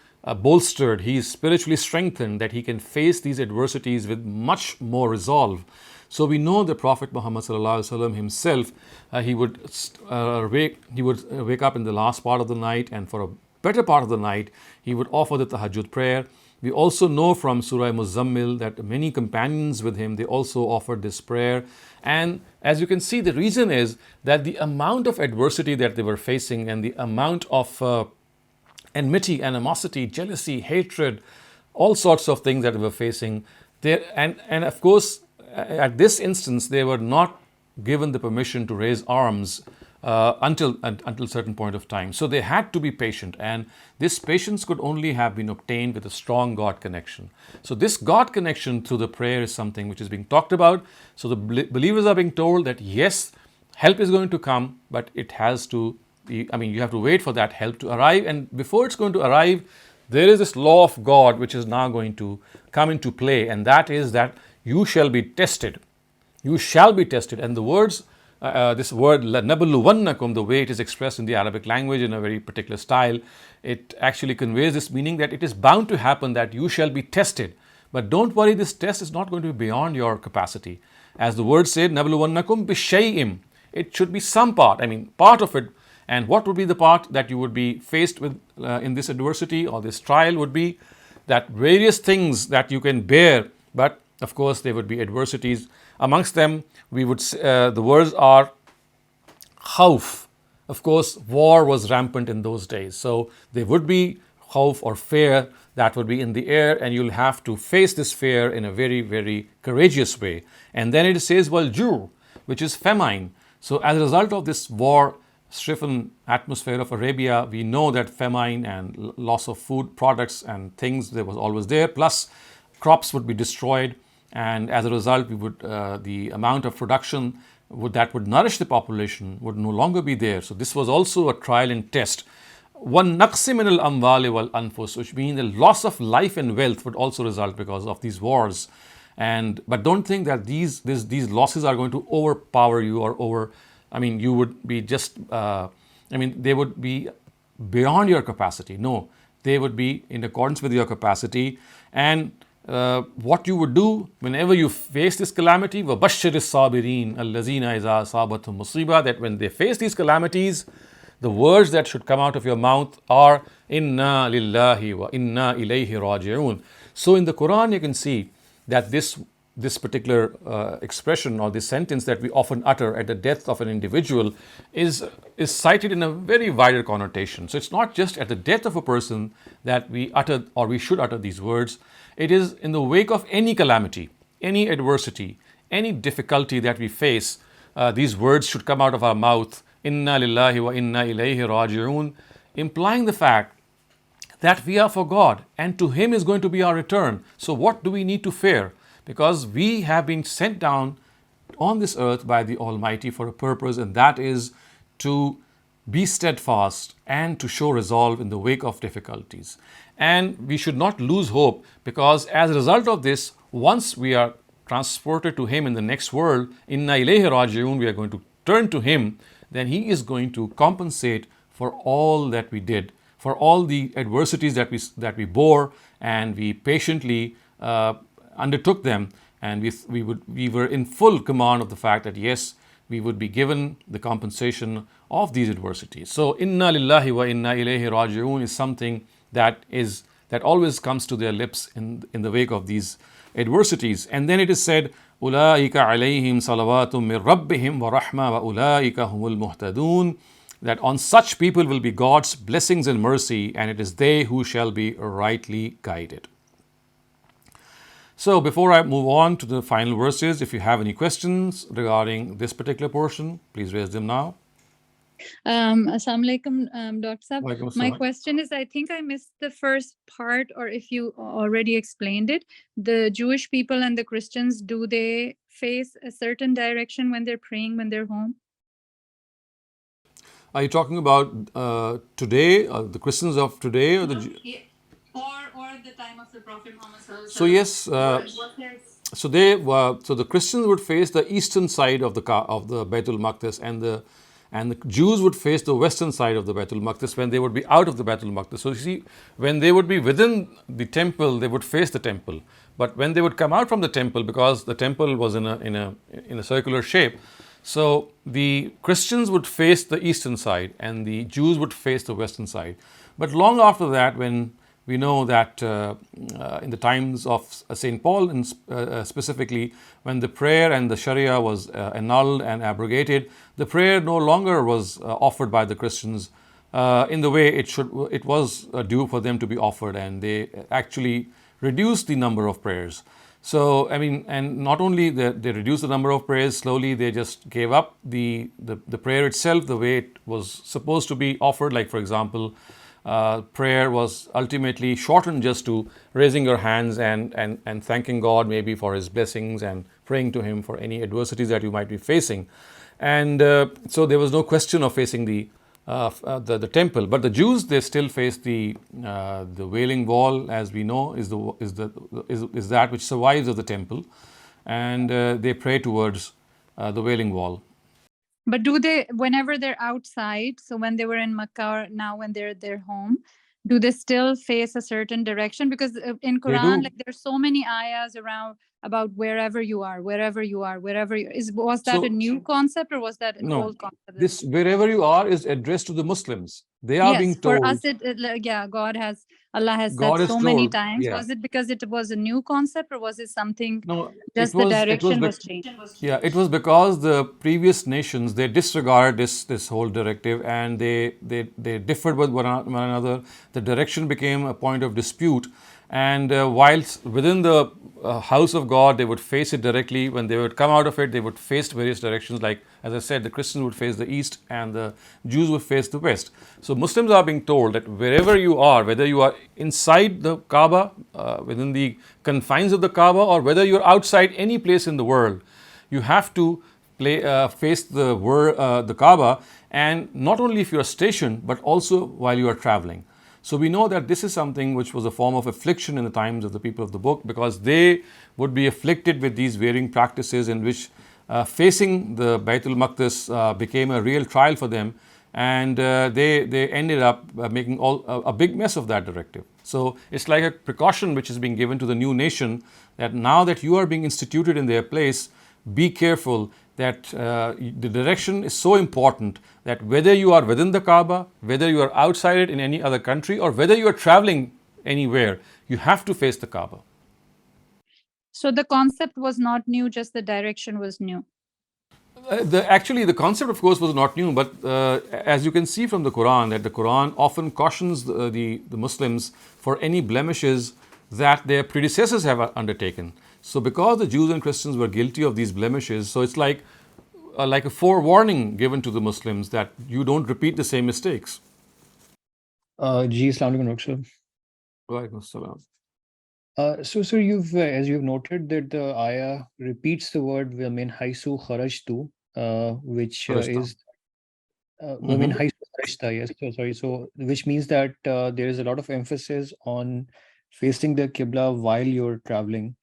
bolstered, he is spiritually strengthened, that he can face these adversities with much more resolve. So we know the Prophet Muhammad himself, he would wake up in the last part of the night, and for a better part of the night he would offer the tahajjud prayer. We also know from Surah Muzammil that many companions with him, they also offered this prayer. And as you can see, the reason is that the amount of adversity that they were facing and the amount of enmity, animosity, jealousy, hatred, all sorts of things that they were facing there, and of course at this instance they were not given the permission to raise arms until a certain point of time. So they had to be patient, and this patience could only have been obtained with a strong God connection. So this God connection through the prayer is something which is being talked about. So the believers are being told that yes, help is going to come, but it has to be, you have to wait for that help to arrive, and before it's going to arrive, there is this law of God which is now going to come into play, and that is that you shall be tested. You shall be tested. And the words, this word لَنَبْلُوَنَّكُمْ, the way it is expressed in the Arabic language in a very particular style, it actually conveys this meaning that it is bound to happen, that you shall be tested. But don't worry, this test is not going to be beyond your capacity. As the word said, نَبْلُوَنَّكُمْ بِشَيْءٍ, it should be some part, part of it. And what would be the part that you would be faced with in this adversity or this trial would be that various things that you can bear, but of course there would be adversities. Amongst them, the words are khawf. Of course, war was rampant in those days. So there would be khawf or fear that would be in the air, and you'll have to face this fear in a very, very courageous way. And then it says, wal-ju', which is famine. So as a result of this war-stricken atmosphere of Arabia, we know that famine and loss of food products and things, there was always there, plus crops would be destroyed, and as a result the amount of production that would nourish the population would no longer be there. So this was also a trial and test. وَالنَّقْصِ مِنَ الْأَمْوَالِ وَالْأَنفُسِ, which means the loss of life and wealth would also result because of these wars. But don't think that these losses are going to overpower you or you would be just they would be beyond your capacity. No, they would be in accordance with your capacity. And what you would do whenever you face this calamity, وَبَشِّرِ الصَّابِرِينَ الَّذِينَ إِذَا أَصَابَتْهُمْ مُصِيبَةٌ, that when they face these calamities, the words that should come out of your mouth are Inna lillahi wa inna ilayhi raji'un. So in the Quran you can see that this particular expression or this sentence that we often utter at the death of an individual is cited in a very wider connotation. So it's not just at the death of a person that we utter or we should utter these words. It is in the wake of any calamity, any adversity, any difficulty that we face, these words should come out of our mouth, Inna lillahi wa inna ilayhi raji'un, implying the fact that we are for God and to Him is going to be our return. So what do we need to fear? Because we have been sent down on this earth by the Almighty for a purpose, and that is to be steadfast and to show resolve in the wake of difficulties. And we should not lose hope, because as a result of this, once we are transported to Him in the next world, Inna ilayhi raji'un, we are going to turn to Him, then He is going to compensate for all that we did, for all the adversities that we bore, and we patiently undertook them, and we were in full command of the fact that yes, we would be given the compensation of these adversities. So Inna lillahi wa inna ilayhi raji'un is something that always comes to their lips in the wake of these adversities. And then it is said, أُولَٰئِكَ عَلَيْهِمْ صَلَوَاتٌ مِّن رَبِّهِمْ وَرَحْمَةٌ وَأُولَٰئِكَ هُمُ الْمُهْتَدُونَ, that on such people will be God's blessings and mercy, and it is they who shall be rightly guided. So before I move on to the final verses, if you have any questions regarding this particular portion, please raise them now. Assalamu alaikum, Dr. Saab. Walaikum My assalam. question is, I think I missed the first part, or if you already explained it. The Jewish people and the Christians, do they face a certain direction when they're praying when they're home? Are you talking about today, the Christians of today, or the No, Or at the time of the Prophet Muhammad Sallallahu So Alaihi yes, Wasallam, was there so the Christians would face the eastern side of the Baitul Maqdis, and the Jews would face the western side of the Baitul Maqdis when they would be out of the Baitul Maqdis. So you see, when they would be within the temple, they would face the temple. But when they would come out from the temple, because the temple was in a circular shape, so the Christians would face the eastern side and the Jews would face the western side. But long after that, when we know that in the times of St. Paul, specifically, when the prayer and the Sharia was annulled and abrogated, the prayer no longer was offered by the Christians in the way it was due for them to be offered, and they actually reduced the number of prayers. So, I mean, and not only they reduced the number of prayers, slowly they just gave up the prayer itself the way it was supposed to be offered. Like, for example, prayer was ultimately shortened just to raising your hands and thanking God maybe for His blessings and praying to Him for any adversities that you might be facing. And so there was no question of facing the temple. But the Jews, they still face the Wailing Wall, as we know, is that which survives of the temple, and they pray towards the Wailing Wall. But do they, whenever they're outside, so when they were in Makkah or now when they're at their home, do they still face a certain direction? Because in They Quran, do. like there's so many ayahs around about wherever you are, was that a So new concept or was that an no, old concept? this wherever you are is addressed to the Muslims. They are being Yes, for told. us, Allah has said God is so many told, times. yeah. Was it because it was a new concept or was it something, No, just the direction was changed? yeah, it was because the previous nations, they disregarded this whole directive, and they differed with one another. The direction became a point of dispute, and whilst within the house of God, they would face it directly. When they would come out of it, they would face various directions. Like, as I said, the Christians would face the east and the Jews would face the west. So Muslims are being told that wherever you are, whether you are inside the Kaaba, within the confines of the Kaaba, or whether you're outside any place in the world, you have to face the Kaaba, and not only if you are stationed, but also while you are traveling. So we know that this is something which was a form of affliction in the times of the people of the book, because they would be afflicted with these varying practices in which facing the Baitul Maqdis became a real trial for them, and they ended up making a big mess of that directive. So it's like a precaution which is being given to the new nation, that now that you are being instituted in their place, be careful that the direction is so important that whether you are within the Kaaba, whether you are outside it in any other country, or whether you are traveling anywhere, you have to face the Kaaba. So the concept was not new, just the direction was new. Actually, the concept, of course, was not new, but as you can see from the Quran, that the Quran often cautions the Muslims for any blemishes that their predecessors have undertaken. So because the Jews and Christians were guilty of these blemishes, so it's like a forewarning given to the Muslims that you don't repeat the same mistakes. Assalamu alaikum, Dr. Walaikum assalam. So, sir, as you've noted that the ayah repeats the word "Wamin haisu kharajtu," which is "Wamin haisu kharajta." Yes, so sorry. So, which means that there is a lot of emphasis on facing the Qibla while you're traveling.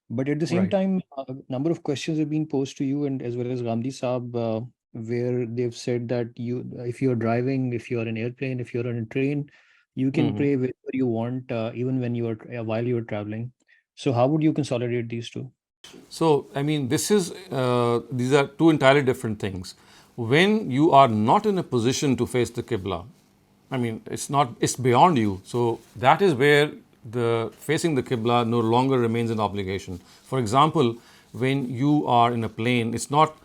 But at the same Right. time, a number of questions have been posed to you, and as well as Ghamidi Saab, where they've said that if you're driving, if you're on an airplane, if you're on a train, you can pray wherever you want, even when you are while you're traveling. So how would you consolidate these two? So, I mean, these are two entirely different things. When you are not in a position to face the Qibla, I mean, it's beyond you. So that is where the facing the Qibla no longer remains an obligation. For example, when you are in a plane, it's not,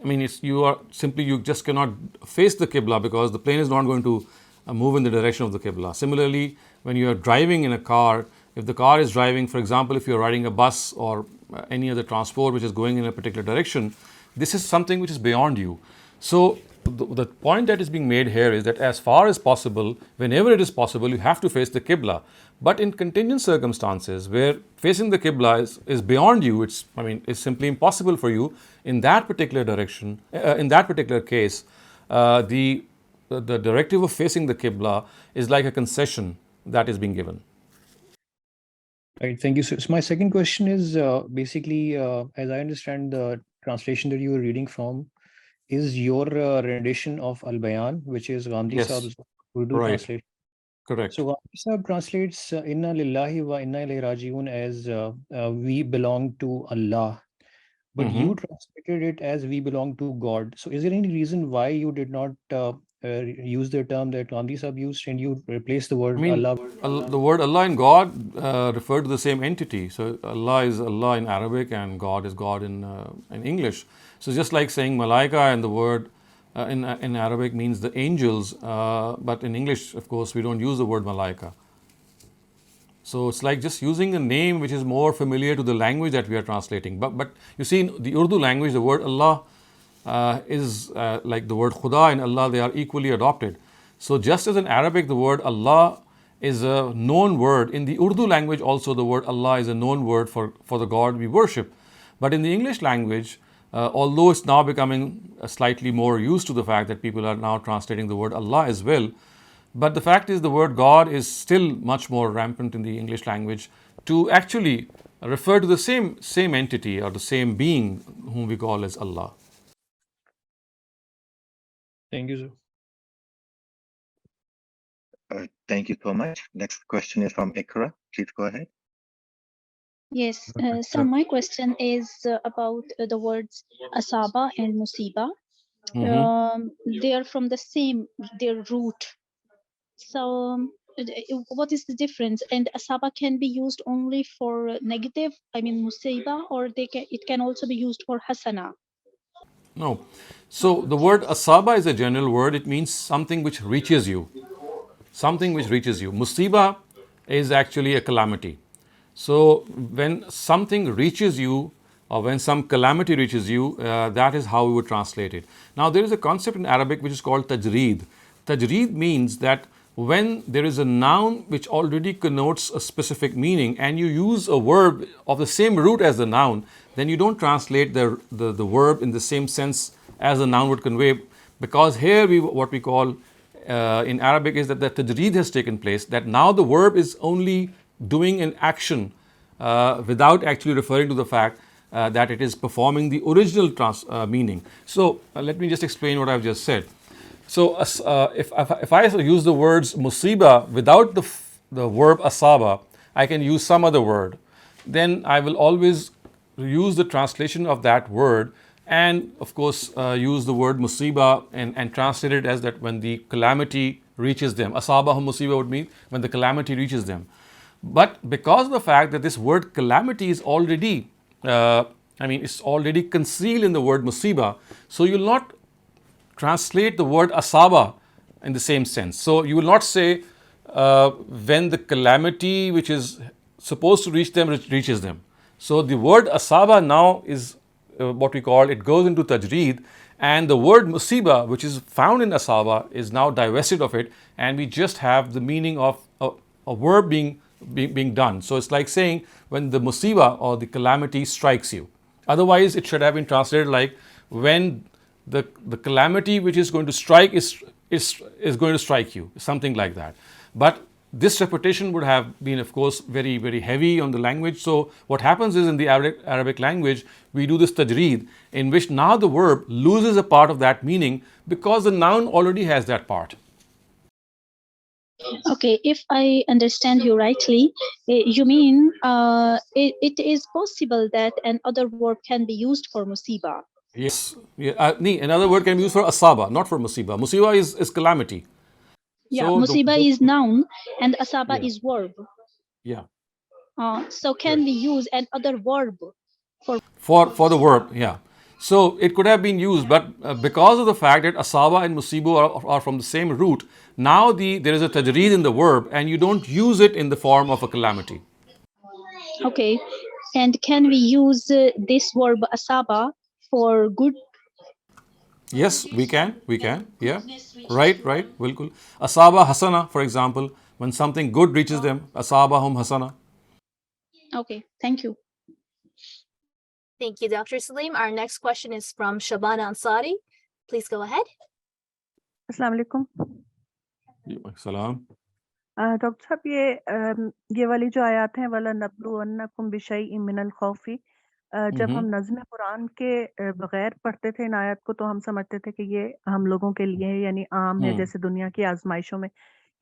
I mean, you just cannot face the Qibla because the plane is not going to move in the direction of the Qibla. Similarly, when you are driving in a car, if the car is driving, for example, if you're riding a bus or any other transport which is going in a particular direction, this is something which is beyond you. So the point that is being made here is that as far as possible, whenever it is possible, you have to face the Qibla. But in contingent circumstances where facing the Qibla is beyond you, it's simply impossible for you in that particular direction, in that particular case, the directive of facing the Qibla is like a concession that is being given. Right, thank you. So my second question is basically, as I understand the translation that you were reading from, is your rendition of Al-Bayan, which is Ghamidi Yes, Saab's Urdu right, translation. correct. So Ghamidi Saab translates Inna Lillahi wa Inna Ilaihi Raji'un as we belong to Allah. But you translated it as we belong to God. So is there any reason why you did not use the term that Ghamidi Saab used and you replaced the I word mean, Allah? the word Allah and God refer to the same entity. So Allah is Allah in Arabic and God is God in English. So just like saying malaika, and the word in Arabic means the angels, but in English, of course, we don't use the word malaika. So it's like just using a name which is more familiar to the language that we are translating. But you see, in the Urdu language, the word Allah is like the word Khuda and Allah, they are equally adopted. So just as in Arabic, the word Allah is a known word, in the Urdu language also the word Allah is a known word for the God we worship. But in the English language, although it's now becoming slightly more used to the fact that people are now translating the word Allah as well, but the fact is the word God is still much more rampant in the English language to actually refer to the same entity or the same being whom we call as Allah. Thank you, sir. Thank you so much. Next question is from Ikra. Please go ahead. Yes, so my question is about the words asaba and musiba. They are from the same, their root. So what is the difference? And asaba can be used only for negative, I mean musiba, or it can also be used for hasana. No. So the word asaba is a general word. It means something which reaches you. Something which reaches you. Musiba is actually a calamity. So when something reaches you or when some calamity reaches you, that is how we would translate it. Now there is a concept in Arabic which is called tajreed. Tajreed means that when there is a noun which already connotes a specific meaning and you use a verb of the same root as the noun, then you don't translate the verb in the same sense as the noun would convey, because here what we call in Arabic is that the tajreed has taken place, that now the verb is only doing an action without actually referring to the fact that it is performing the original meaning. So let me just explain what I've just said. So if I use the words musiba without the verb asaba, I can use some other word. Then I will always use the translation of that word and of course use the word musiba and translate it as that when the calamity reaches them. Asabahum musiba would mean when the calamity reaches them. But because of the fact that this word calamity is already, it's already concealed in the word musiba, so you will not translate the word asaba in the same sense. So you will not say when the calamity which is supposed to reach them reaches them. So the word asaba now is what we call, it goes into tajreed, and the word musiba which is found in asaba is now divested of it, and we just have the meaning of a verb being done. So it's like saying when the musiba or the calamity strikes you. Otherwise it should have been translated like when the calamity which is going to strike is going to strike you, something like that. But this repetition would have been, of course, very, very heavy on the language. So what happens is in the Arabic language, we do this tajreed, in which now the verb loses a part of that meaning because the noun already has that part. Okay, if I understand you rightly, you mean it is possible that another verb can be used for musiba. Yes. Another word can be used for asaba, not for musiba. Musiba is calamity. Yeah, so musiba is noun and asaba is verb. Yeah. So can we use another verb for the verb? Yeah. So it could have been used, but because of the fact that asaba and musibu are from the same root, now there is a tajreed in the verb and you don't use it in the form of a calamity. Okay. And can we use this verb asaba for good? Yes, we can. Yeah. Right. Bilkul. Asaba hasana, for example, when something good reaches them, asaba hum hasana. Okay, thank you. Thank you, Dr. Saleem. Our next question is from Shabana Ansari. Please go ahead. Assalamu alaikum. Salam. Doctor साहब ये वाली जो आयत हैं वला नबलुवन्नकुम बिशैइन मिनल खौफी जब हम नज़्म कुरान के बगैर पढ़ते थे इन आयत को तो हम समझते थे कि ये हम लोगों के लिए है यानी आम है जैसे दुनिया की आजमाइशों में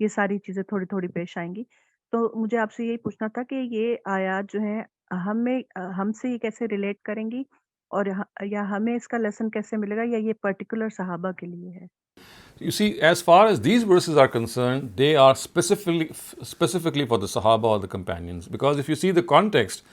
ये सारी चीज़ें थोड़ी-थोड़ी पेश आएँगी। तो मुझे आपसे यही पूछना था कि ये आयत जो हैं हमसे ये कैसे रिलेट करेंगी और या हमें इसका लेसन कैसे मिलेगा या ये पर्टिकुलर सहाबा के लिए है? You see, as far as these verses are concerned, they are specifically for the Sahaba or the companions. Because if you see the context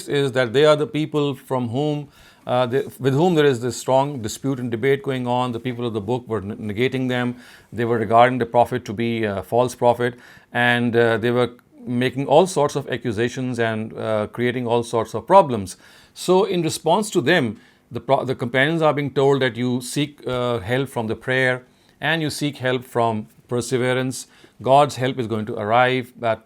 is that they are the people from whom, with whom there is this strong dispute and debate going on. The people of the book were negating them. They were regarding the Prophet to be a false prophet, and they were making all sorts of accusations and creating all sorts of problems. So, in response to them, the companions are being told that you seek help from the prayer and you seek help from perseverance. God's help is going to arrive, but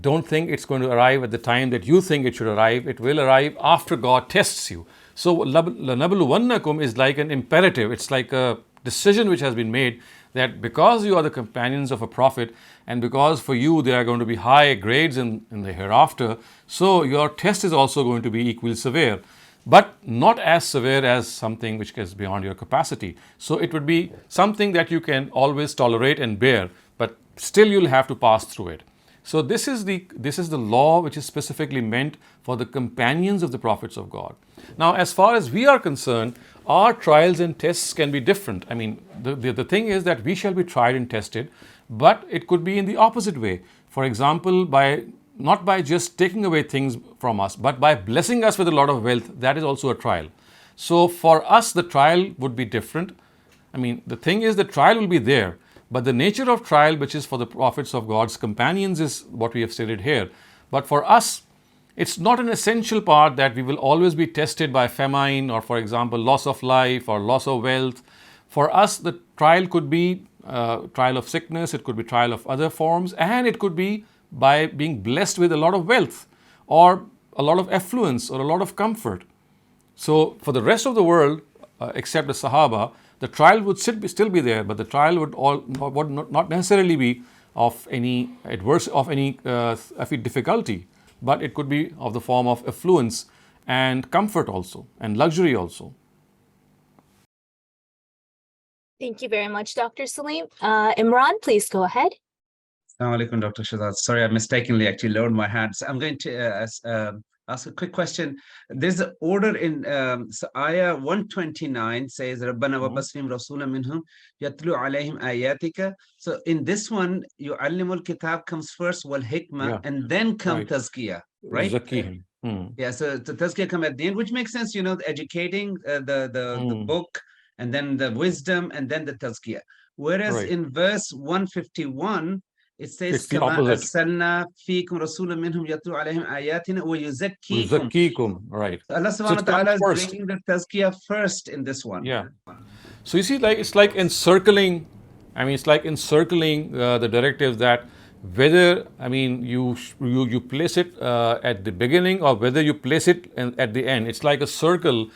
don't think it's going to arrive at the time that you think it should arrive. It will arrive after God tests you. So, لَنَبْلُوَنَّكُمْ is like an imperative. It's like a decision which has been made that because you are the companions of a prophet and because for you there are going to be high grades in the hereafter, so your test is also going to be equally severe, but not as severe as something which is beyond your capacity. So it would be something that you can always tolerate and bear, but still you'll have to pass through it. So this is the law which is specifically meant for the companions of the prophets of God. Now, as far as we are concerned, our trials and tests can be different. I mean, the thing is that we shall be tried and tested, but it could be in the opposite way. For example, not by just taking away things from us, but by blessing us with a lot of wealth. That is also a trial. So for us, the trial would be different. I mean, the thing is the trial will be there, but the nature of trial, which is for the prophets of God's companions, is what we have stated here. But for us, it's not an essential part that we will always be tested by famine or, for example, loss of life or loss of wealth. For us, the trial could be trial of sickness, it could be trial of other forms, and it could be by being blessed with a lot of wealth or a lot of affluence or a lot of comfort. So for the rest of the world, except the Sahaba, the trial would still be there, but the trial would not necessarily be of any difficulty, but it could be of the form of affluence and comfort also and luxury also. Thank you very much, Dr. Saleem. Imran, please go ahead. Assalamu alaikum, Dr. Shehzad. Sorry, I mistakenly actually lowered my hand. So I'm going to ask a quick question. There's an order in Ayah 129 says, Rabbana wa baslim rasula minhum yatlu alayhim ayatika. So in this one, yu'allimul kitab comes first, wal hikmah, and then come tazkiyah, right? Zakihim. Yeah, so the tazkiyah come at the end, which makes sense, educating the book, and then the wisdom, and then the tazkiyah. Whereas in verse 151, it says, "Kama arsalna fiikum rasulan minhum yatlu alayhim ayatina wa yuzakkikum." Right. Allah subhanahu wa ta'ala is bringing the tazkiyah first in this one. Yeah. So you see, it's like encircling. I mean, it's like encircling the directives that whether you place it at the beginning or whether you place it at the end. It's like a circle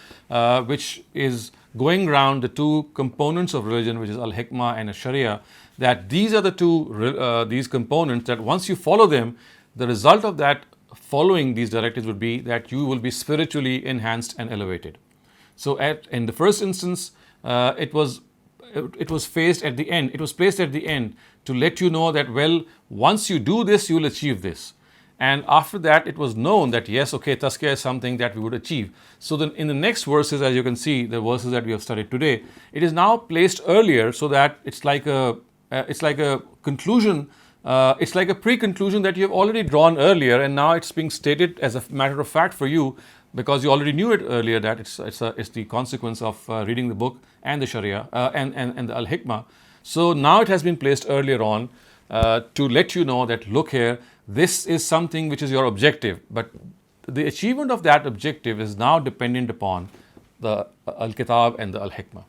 which is going around the two components of religion, which is al-hikmah and al-sharia. That these are the two these components that once you follow them, the result of that following these directives would be that you will be spiritually enhanced and elevated. So in the first instance, it was placed at the end. It was placed at the end to let you know that, well, once you do this, you will achieve this. And after that, it was known that yes, okay, tazkiyah is something that we would achieve. So then in the next verses, as you can see, the verses that we have studied today, it is now placed earlier so that it's like a conclusion. It's like a pre-conclusion that you have already drawn earlier, and now it's being stated as a matter of fact for you because you already knew it earlier that it's the consequence of reading the book and the Sharia and the Al-Hikmah. So now it has been placed earlier on to let you know that look here, this is something which is your objective, but the achievement of that objective is now dependent upon the Al-Kitab and the Al-Hikmah.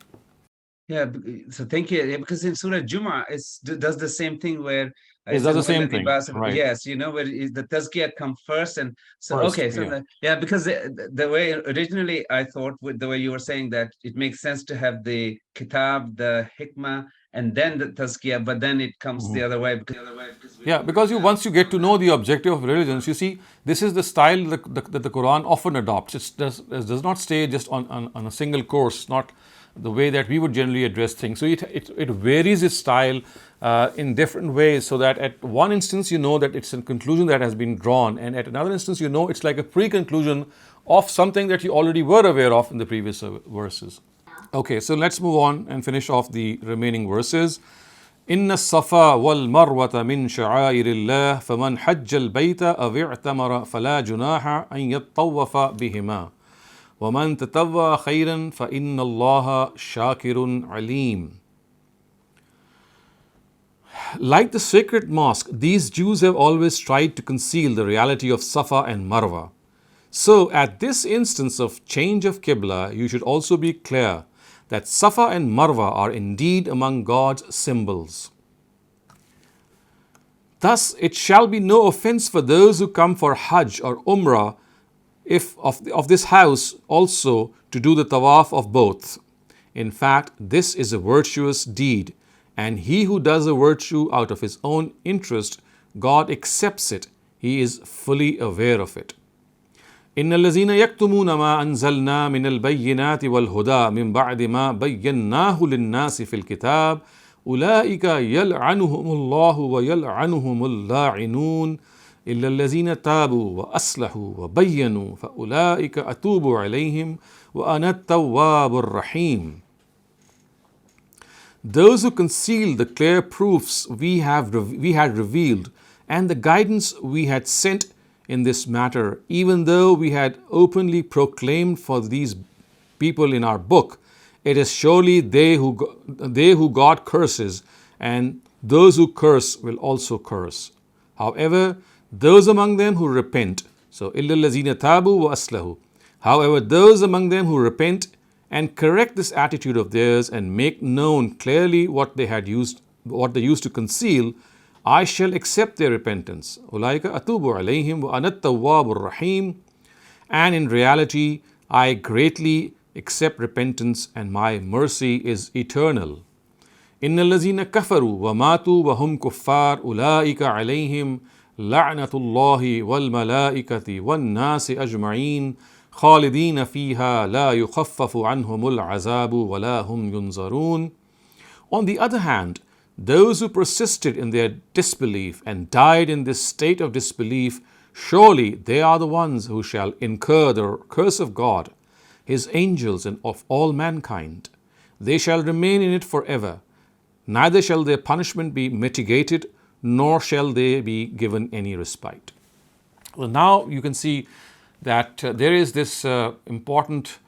Yeah, so thank you. Yeah, because in Surah Jumu'ah, does the same thing where It does the same thing, right? Yes, you know, where the tazkiyah come first, and so First, okay, so yeah. because the way originally I thought, with the way you were saying, that it makes sense to have the kitab, the hikmah, and then the tazkiyah, but then it comes the other way because Yeah, because once you get to know the objective of religions, you see, this is the style that the Quran often adopts. It does not stay just on a single course, not the way that we would generally address things. So it varies its style in different ways, so that at one instance you know that it's a conclusion that has been drawn, and at another instance you know it's like a pre-conclusion of something that you already were aware of in the previous verses. Okay, so let's move on and finish off the remaining verses. إن الصفا والمروة من شعائر الله فمن حج البيت أو اعتمر فلا جناح أن يطوف بهما ومن تطوع خيرا فإن الله شاكر عليم. Like the sacred mosque, these Jews have always tried to conceal the reality of Safa and Marwa. So at this instance of change of Qibla, you should also be clear that Safa and Marwa are indeed among God's symbols. Thus, it shall be no offense for those who come for Hajj or Umrah if of this house also to do the tawaf of both. In fact, this is a virtuous deed, and he who does a virtue out of his own interest, God accepts it. He is fully aware of it. إن الذين يكتمون ما أنزلنا من البينات والهدى من بعد ما بيناه للناس في الكتاب أولئك يلعنهم الله ويلعنهم اللاعنون إلا الذين تابوا وأصلحوا وبينوا فأولئك أتوب عليهم وأنا التواب الرحيم. Those who conceal the clear proofs we had revealed and the guidance we had sent in this matter, even though we had openly proclaimed for these people in our book, it is surely they who God curses, and those who curse will also curse. However, those among them who repent, so إِلَّا الَّذِينَ تَابُوا وَأَصْلَحُوا. However, those among them who repent and correct this attitude of theirs and make known clearly what they used to conceal, I shall accept their repentance. أُولَٰئِكَ أَتُوبُ عَلَيْهِمْ وَأَنَا التَّوَّابُ الرَّحِيمُ. And in reality, I greatly accept repentance, and my mercy is eternal. إِنَّ الَّذِينَ كَفَرُوا وَمَاتُوا وَهُمْ كُفَّارٌ أُولَٰئِكَ عَلَيْهِمْ لَعْنَةُ اللَّهِ وَالْمَلَائِكَةِ وَالنَّاسِ أَجْمَعِينَ خَالِدِينَ فِيهَا لَا يُخَفَّفُ عَنْهُمُ الْعَذَابُ وَلَا هُمْ يُنظَرُونَ. On the other hand, those who persisted in their disbelief and died in this state of disbelief, surely they are the ones who shall incur the curse of God, His angels, and of all mankind. They shall remain in it forever. Neither shall their punishment be mitigated, nor shall they be given any respite. Well, now you can see that there is this important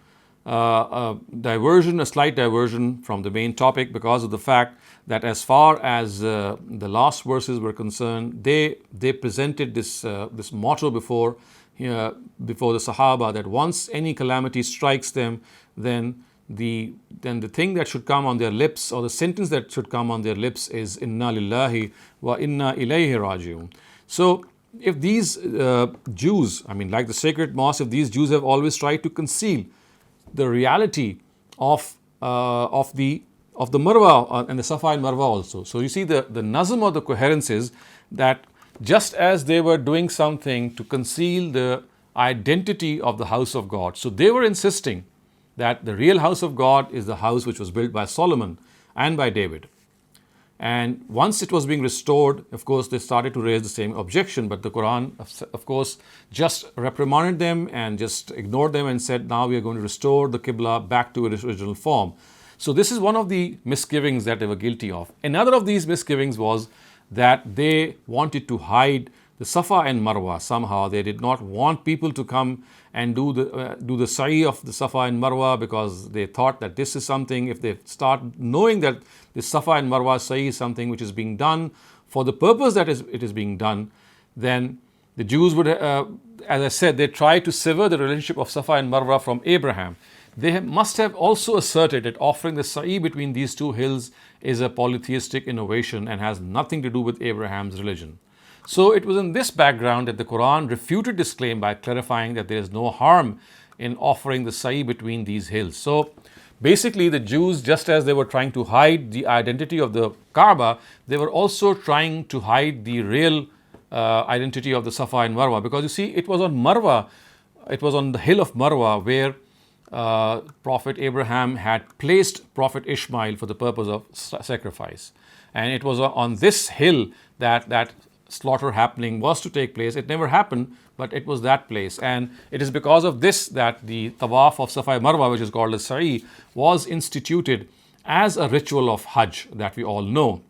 diversion, a slight diversion from the main topic, because of the fact that as far as the last verses were concerned, they presented this motto before the Sahaba, that once any calamity strikes them, then the thing that should come on their lips, or the sentence that should come on their lips, is Inna lillahi wa inna ilayhi raji'un. So if these Jews, like the sacred mosque, if these Jews have always tried to conceal the reality of the Marwa and the Safa and Marwa also. So you see the nazm or the coherence is that just as they were doing something to conceal the identity of the house of God, so they were insisting that the real house of God is the house which was built by Solomon and by David. And once it was being restored, of course, they started to raise the same objection, but the Quran, of course, just reprimanded them and just ignored them and said, now we are going to restore the Qibla back to its original form. So this is one of the misgivings that they were guilty of. Another of these misgivings was that they wanted to hide the Safa and Marwa somehow. They did not want people to come and do the sa'i of the Safa and Marwa, because they thought that this is something, if they start knowing that the Safa and Marwa sa'i is something which is being done for the purpose that it is being done, then the Jews would, as I said, they tried to sever the relationship of Safa and Marwa from Abraham. they must have also asserted that offering the sa'i between these two hills is a polytheistic innovation and has nothing to do with Abraham's religion. So it was in this background that the Quran refuted this claim by clarifying that there is no harm in offering the sa'i between these hills. So basically, the Jews, just as they were trying to hide the identity of the Kaaba, they were also trying to hide the real identity of the Safa and Marwa, because you see, it was on Marwa, it was on the hill of Marwa where Prophet Abraham had placed Prophet Ishmael for the purpose of sacrifice, and it was on this hill that slaughter happening was to take place. It never happened, but it was that place, and it is because of this that the tawaf of Safa and Marwa, which is called as sa'i, was instituted as a ritual of Hajj that we all know.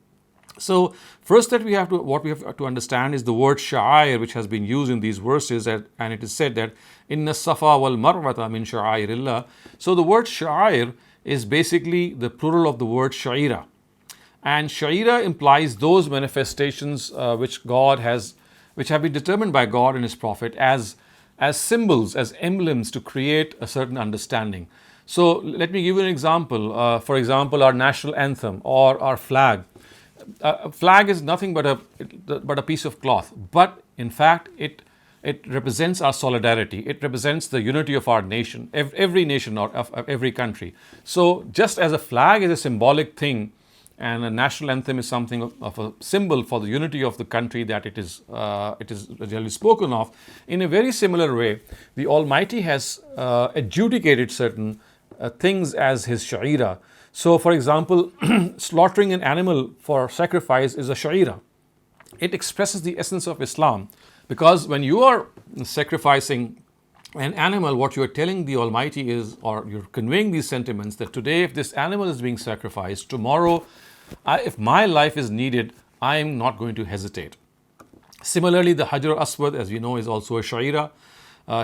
So first, what we have to understand is the word sha'air, which has been used in these verses, and it is said that inna safa wal marwata min sha'airillah. So the word sha'air is basically the plural of the word sha'ira, and sha'ira implies those manifestations which have been determined by God and His Prophet as symbols, as emblems to create a certain understanding. So let me give you an example. For example, our national anthem or our flag. A flag is nothing but a piece of cloth, but in fact it represents our solidarity. It represents the unity of our nation, every nation or of every country. So just as a flag is a symbolic thing, and a national anthem is something of a symbol for the unity of the country that it is generally spoken of, in a very similar way, the Almighty has adjudicated certain things as His sha'ira. So, for example, slaughtering an animal for sacrifice is a sha'ira. It expresses the essence of Islam, because when you are sacrificing an animal, what you are telling the Almighty is, or you're conveying these sentiments, that today if this animal is being sacrificed, tomorrow if my life is needed, I am not going to hesitate. Similarly, the Hajar Aswad, as we know, is also a sha'ira.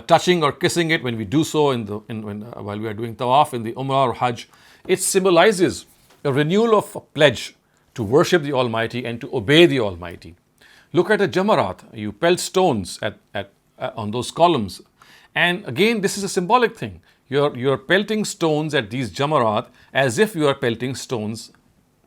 Touching or kissing it when we do so while we are doing tawaf in the Umrah or Hajj, it symbolizes a renewal of a pledge to worship the Almighty and to obey the Almighty. Look at a jamarat. You pelt stones on those columns, and again, this is a symbolic thing. You're pelting stones at these jamarat as if you are pelting stones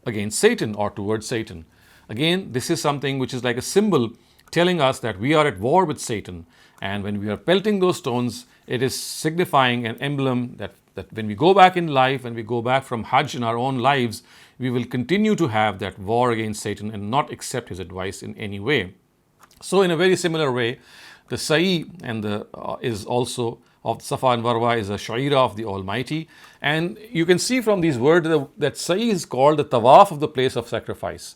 against Satan or towards Satan. Again, this is something which is like a symbol telling us that we are at war with Satan, and when we are pelting those stones, it is signifying an emblem that when we go back in life, when we go back from Hajj in our own lives, we will continue to have that war against Satan and not accept his advice in any way. So in a very similar way, the sa'i is also of Safa and Marwa is a sha'ira of the Almighty, and you can see from these words that sa'i is called the tawaf of the place of sacrifice.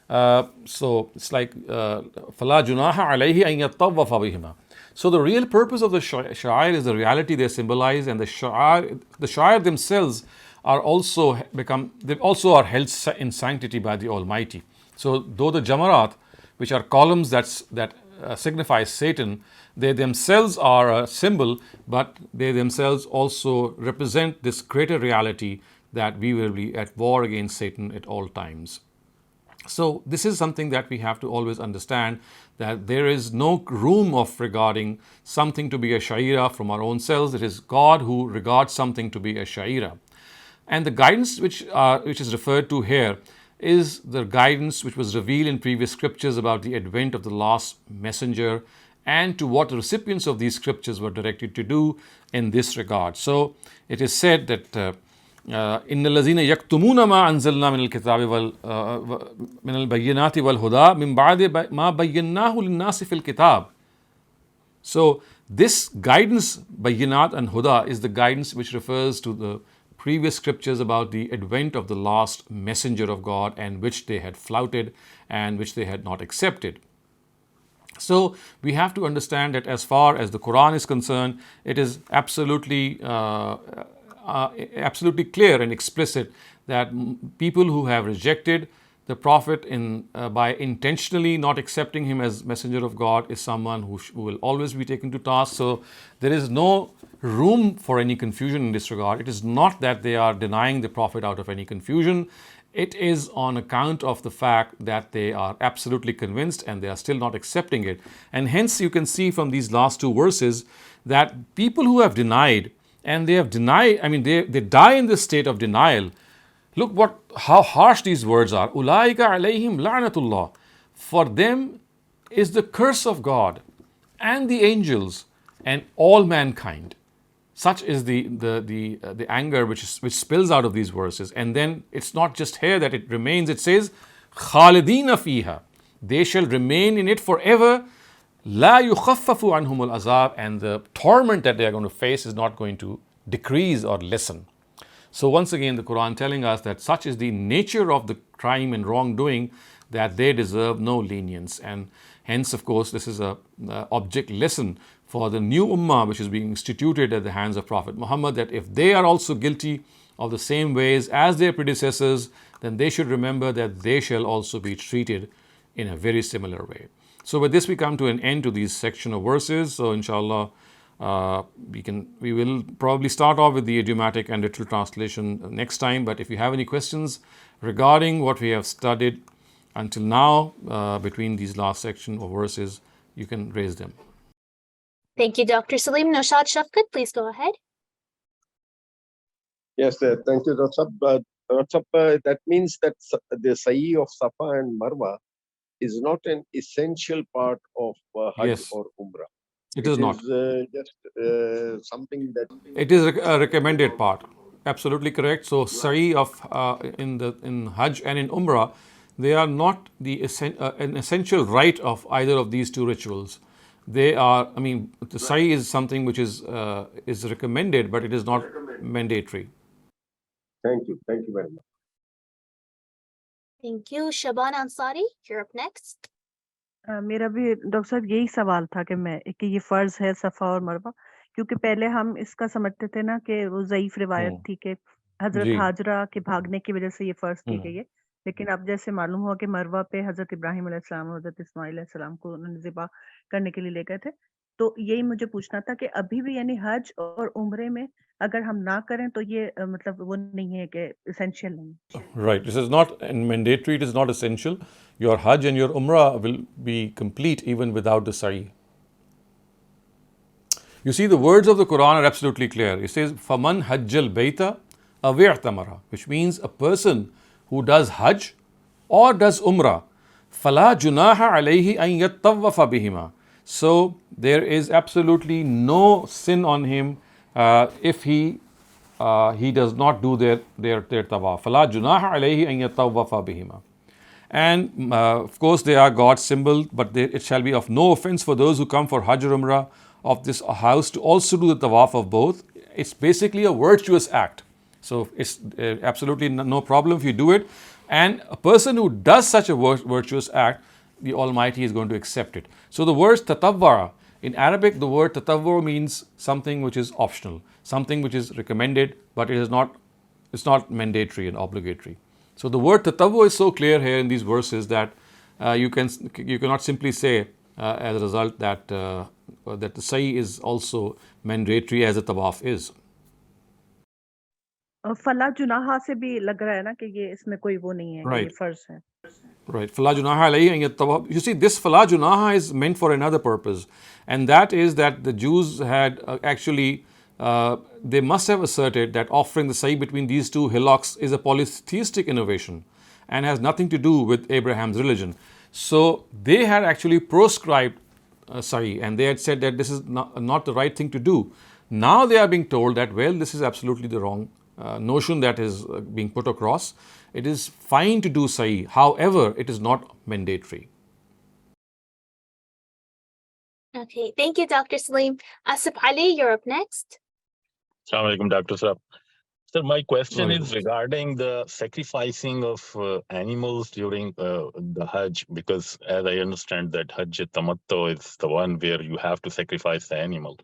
So it's like فَلَا جُنَاحَ عَلَيْهِ أَن يَطَّوَّفَ بِهِمَا. So the real purpose of the sha'air is the reality they symbolize, and the sha'air themselves are also held in sanctity by the Almighty. So though the jamarat, which are columns that signify Satan, they themselves are a symbol, but they themselves also represent this greater reality that we will be at war against Satan at all times. So this is something that we have to always understand, that there is no room of regarding something to be a sha'ira from our own selves. It is God who regards something to be a sha'ira. And the guidance which is referred to here is the guidance which was revealed in previous scriptures about the advent of the last messenger and to what the recipients of these scriptures were directed to do in this regard. So it is said that إن الذين يكتمون ما أنزلنا من الكتاب من البينات والهدى من بعد ما بيناه للناس في الكتاب. So this guidance, bayinat and huda, is the guidance which refers to the previous scriptures about the advent of the last messenger of God, and which they had flouted and which they had not accepted. So we have to understand that as far as the Quran is concerned, it is absolutely clear and explicit that people who have rejected the Prophet by intentionally not accepting him as messenger of God is someone who will always be taken to task. So there is no room for any confusion in this regard. It is not that they are denying the Prophet out of any confusion. It is on account of the fact that they are absolutely convinced and they are still not accepting it. And hence you can see from these last two verses that people who have denied and they have denied, they die in this state of denial. Look how harsh these words are. Ulaika alayhim la'natullah. For them is the curse of God and the angels and all mankind. Such is the anger which spills out of these verses. And then it's not just here that it remains. It says, Khalidina fiha. They shall remain in it forever. La yukhaffafu anhumul azab. And the torment that they are going to face is not going to decrease or lessen. So once again, the Quran telling us that such is the nature of the crime and wrongdoing that they deserve no lenience. And hence, of course, this is a object lesson for the new ummah which is being instituted at the hands of Prophet Muhammad, that if they are also guilty of the same ways as their predecessors, then they should remember that they shall also be treated in a very similar way. So with this we come to an end to these section of verses. So inshallah, we will probably start off with the idiomatic and literal translation next time. But if you have any questions regarding what we have studied until now between these last section of verses, you can raise them. Thank you, Dr. Saleem. Naushad Shafqat, please go ahead. Yes, thank you, Dr. That means that the Sa'i of Safa and Marwa is not an essential part of Hajj Yes. or Umrah. It is not. Just something that It is a recommended part. Absolutely correct. So Sa'i of in Hajj and in Umrah, they are not an essential rite of either of these two rituals. They are, the Sa'i is something which is recommended, but it is not mandatory. Thank you very much. Thank you. Shaban Ansari, you're up next. मेरा भी doctor साहब यही सवाल था कि ये फर्ज है सफा और मरवा, क्योंकि पहले हम इसका समझते थे ना कि वो ज़ईफ रिवायत थी कि हजरत जी। हाजरा के भागने की वजह से ये फर्ज की गई है, लेकिन अब जैसे मालूम हुआ कि मरवा पे हजरत इब्राहिम अलैहिस्सलाम और हजरत इस्माइल अलैहिस्सलाम को उन्होंने ज़िबा करने के लिए ले गए थे। तो यही मुझे पूछना था कि अभी भी यानी हज और उम्रे में अगर हम ना करें तो ये मतलब वो नहीं है कि एसेंशियल नहीं। Right. This is not mandatory. It is not essential. Your Hajj and your Umrah will be complete even without the Sa'i. You see, the words of the Quran are absolutely clear. It says, "Faman hajjal baita aw i'tamara," which means a person who does Hajj or does Umrah, fala junaha alayhi an yattawwafa bihima. So there is absolutely no sin on him if he does not do their tawaf. Fala junaha alayhi an yattawwafa bihima. And of course they are God's symbol, but it shall be of no offense for those who come for Hajj or Umrah of this house to also do the tawaf of both. It's basically a virtuous act. So it's absolutely no problem if you do it. And a person who does such a virtuous act, the Almighty is going to accept it. So the word tatawwara, in Arabic, the word tatawwur means something which is optional, something which is recommended, but it's not mandatory and obligatory. So the word tatawwur is so clear here in these verses that you cannot simply say as a result that the Sa'i is also mandatory as the tawaf is. फला जुनाहा से भी लग रहा है ना कि ये इसमें कोई वो नहीं है, Right. ये फर्ज है। Right. Fala junaha alayhi an yattawaf. You see, this fala junaha is meant for another purpose, and that is that the Jews had they must have asserted that offering the Sa'i between these two hillocks is a polytheistic innovation and has nothing to do with Abraham's religion. So they had actually proscribed Sa'i, and they had said that this is not the right thing to do. Now they are being told that, well, this is absolutely the wrong notion that is being put across. It is fine to do Sa'i, however, it is not mandatory. Okay, thank you, Dr. Saleem. Asif Ali, you're up next. Assalamu alaikum, Dr. Sir. Sir, my question is regarding the sacrificing of animals during the Hajj, because as I understand that Hajj Tamattu is the one where you have to sacrifice the animal.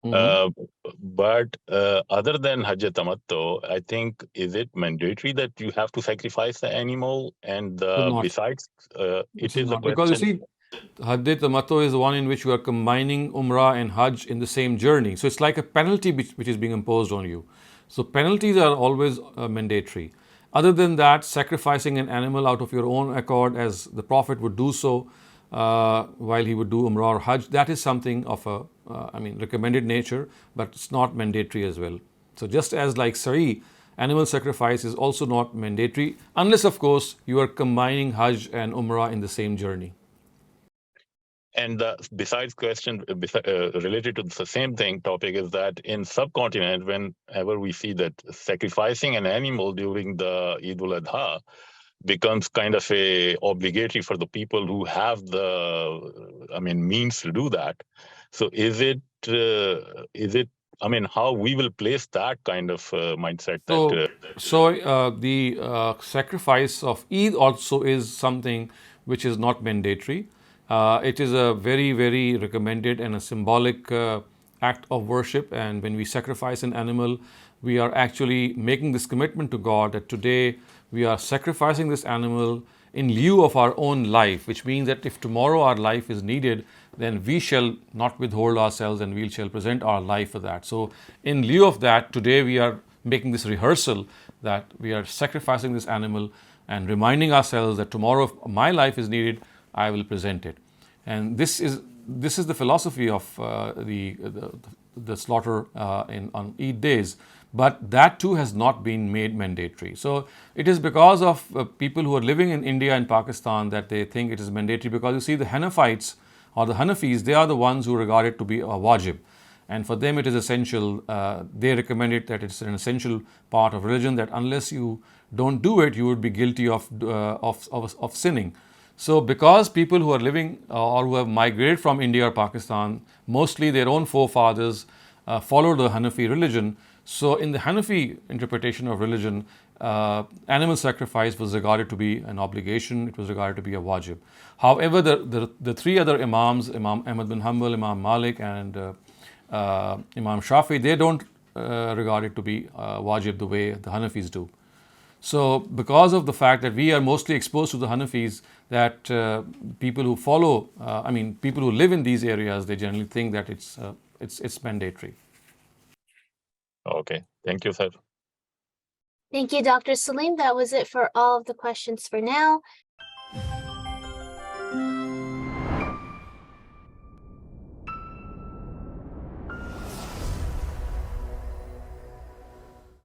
But other than Hajj Tamattu, I think, is it mandatory that you have to sacrifice the animal? And besides, it is a question. Because you see, Hajj Tamattu is the one in which you are combining Umrah and Hajj in the same journey. So it's like a penalty which is being imposed on you. So penalties are always mandatory. Other than that, sacrificing an animal out of your own accord, as the Prophet would do so, while he would do Umrah or Hajj, that is something of a, recommended nature, but it's not mandatory as well. So just as like Sa'i, animal sacrifice is also not mandatory, unless of course you are combining Hajj and Umrah in the same journey. And the besides question related to the same thing topic is that in subcontinent, whenever we see that sacrificing an animal during the Eid al-Adha becomes kind of a obligatory for the people who have the, means to do that. So is it, how we will place that kind of mindset? The sacrifice of Eid also is something which is not mandatory. It is a very, very recommended and a symbolic act of worship. And when we sacrifice an animal, we are actually making this commitment to God that today we are sacrificing this animal in lieu of our own life, which means that if tomorrow our life is needed, then we shall not withhold ourselves and we shall present our life for that. So in lieu of that, today we are making this rehearsal that we are sacrificing this animal and reminding ourselves that tomorrow if my life is needed, I will present it. And this is the philosophy of the slaughter on Eid days. But that too has not been made mandatory. So it is because of people who are living in India and Pakistan that they think it is mandatory, because you see the Hanafites or the Hanafis, they are the ones who regard it to be a wajib. And for them it is essential. They recommend it that it's an essential part of religion, that unless you don't do it, you would be guilty of sinning. So because people who are living or who have migrated from India or Pakistan, mostly their own forefathers followed the Hanafi religion. So in the Hanafi interpretation of religion, animal sacrifice was regarded to be an obligation, it was regarded to be a wajib. However, the three other Imams, Imam Ahmed bin Hanbal, Imam Malik and Imam Shafi, they don't regard it to be wajib the way the Hanafis do. So because of the fact that we are mostly exposed to the Hanafis, that people who follow, people who live in these areas, they generally think that it's mandatory. Okay, thank you, sir. Thank you, Dr. Saleem. That was it for all of the questions for now.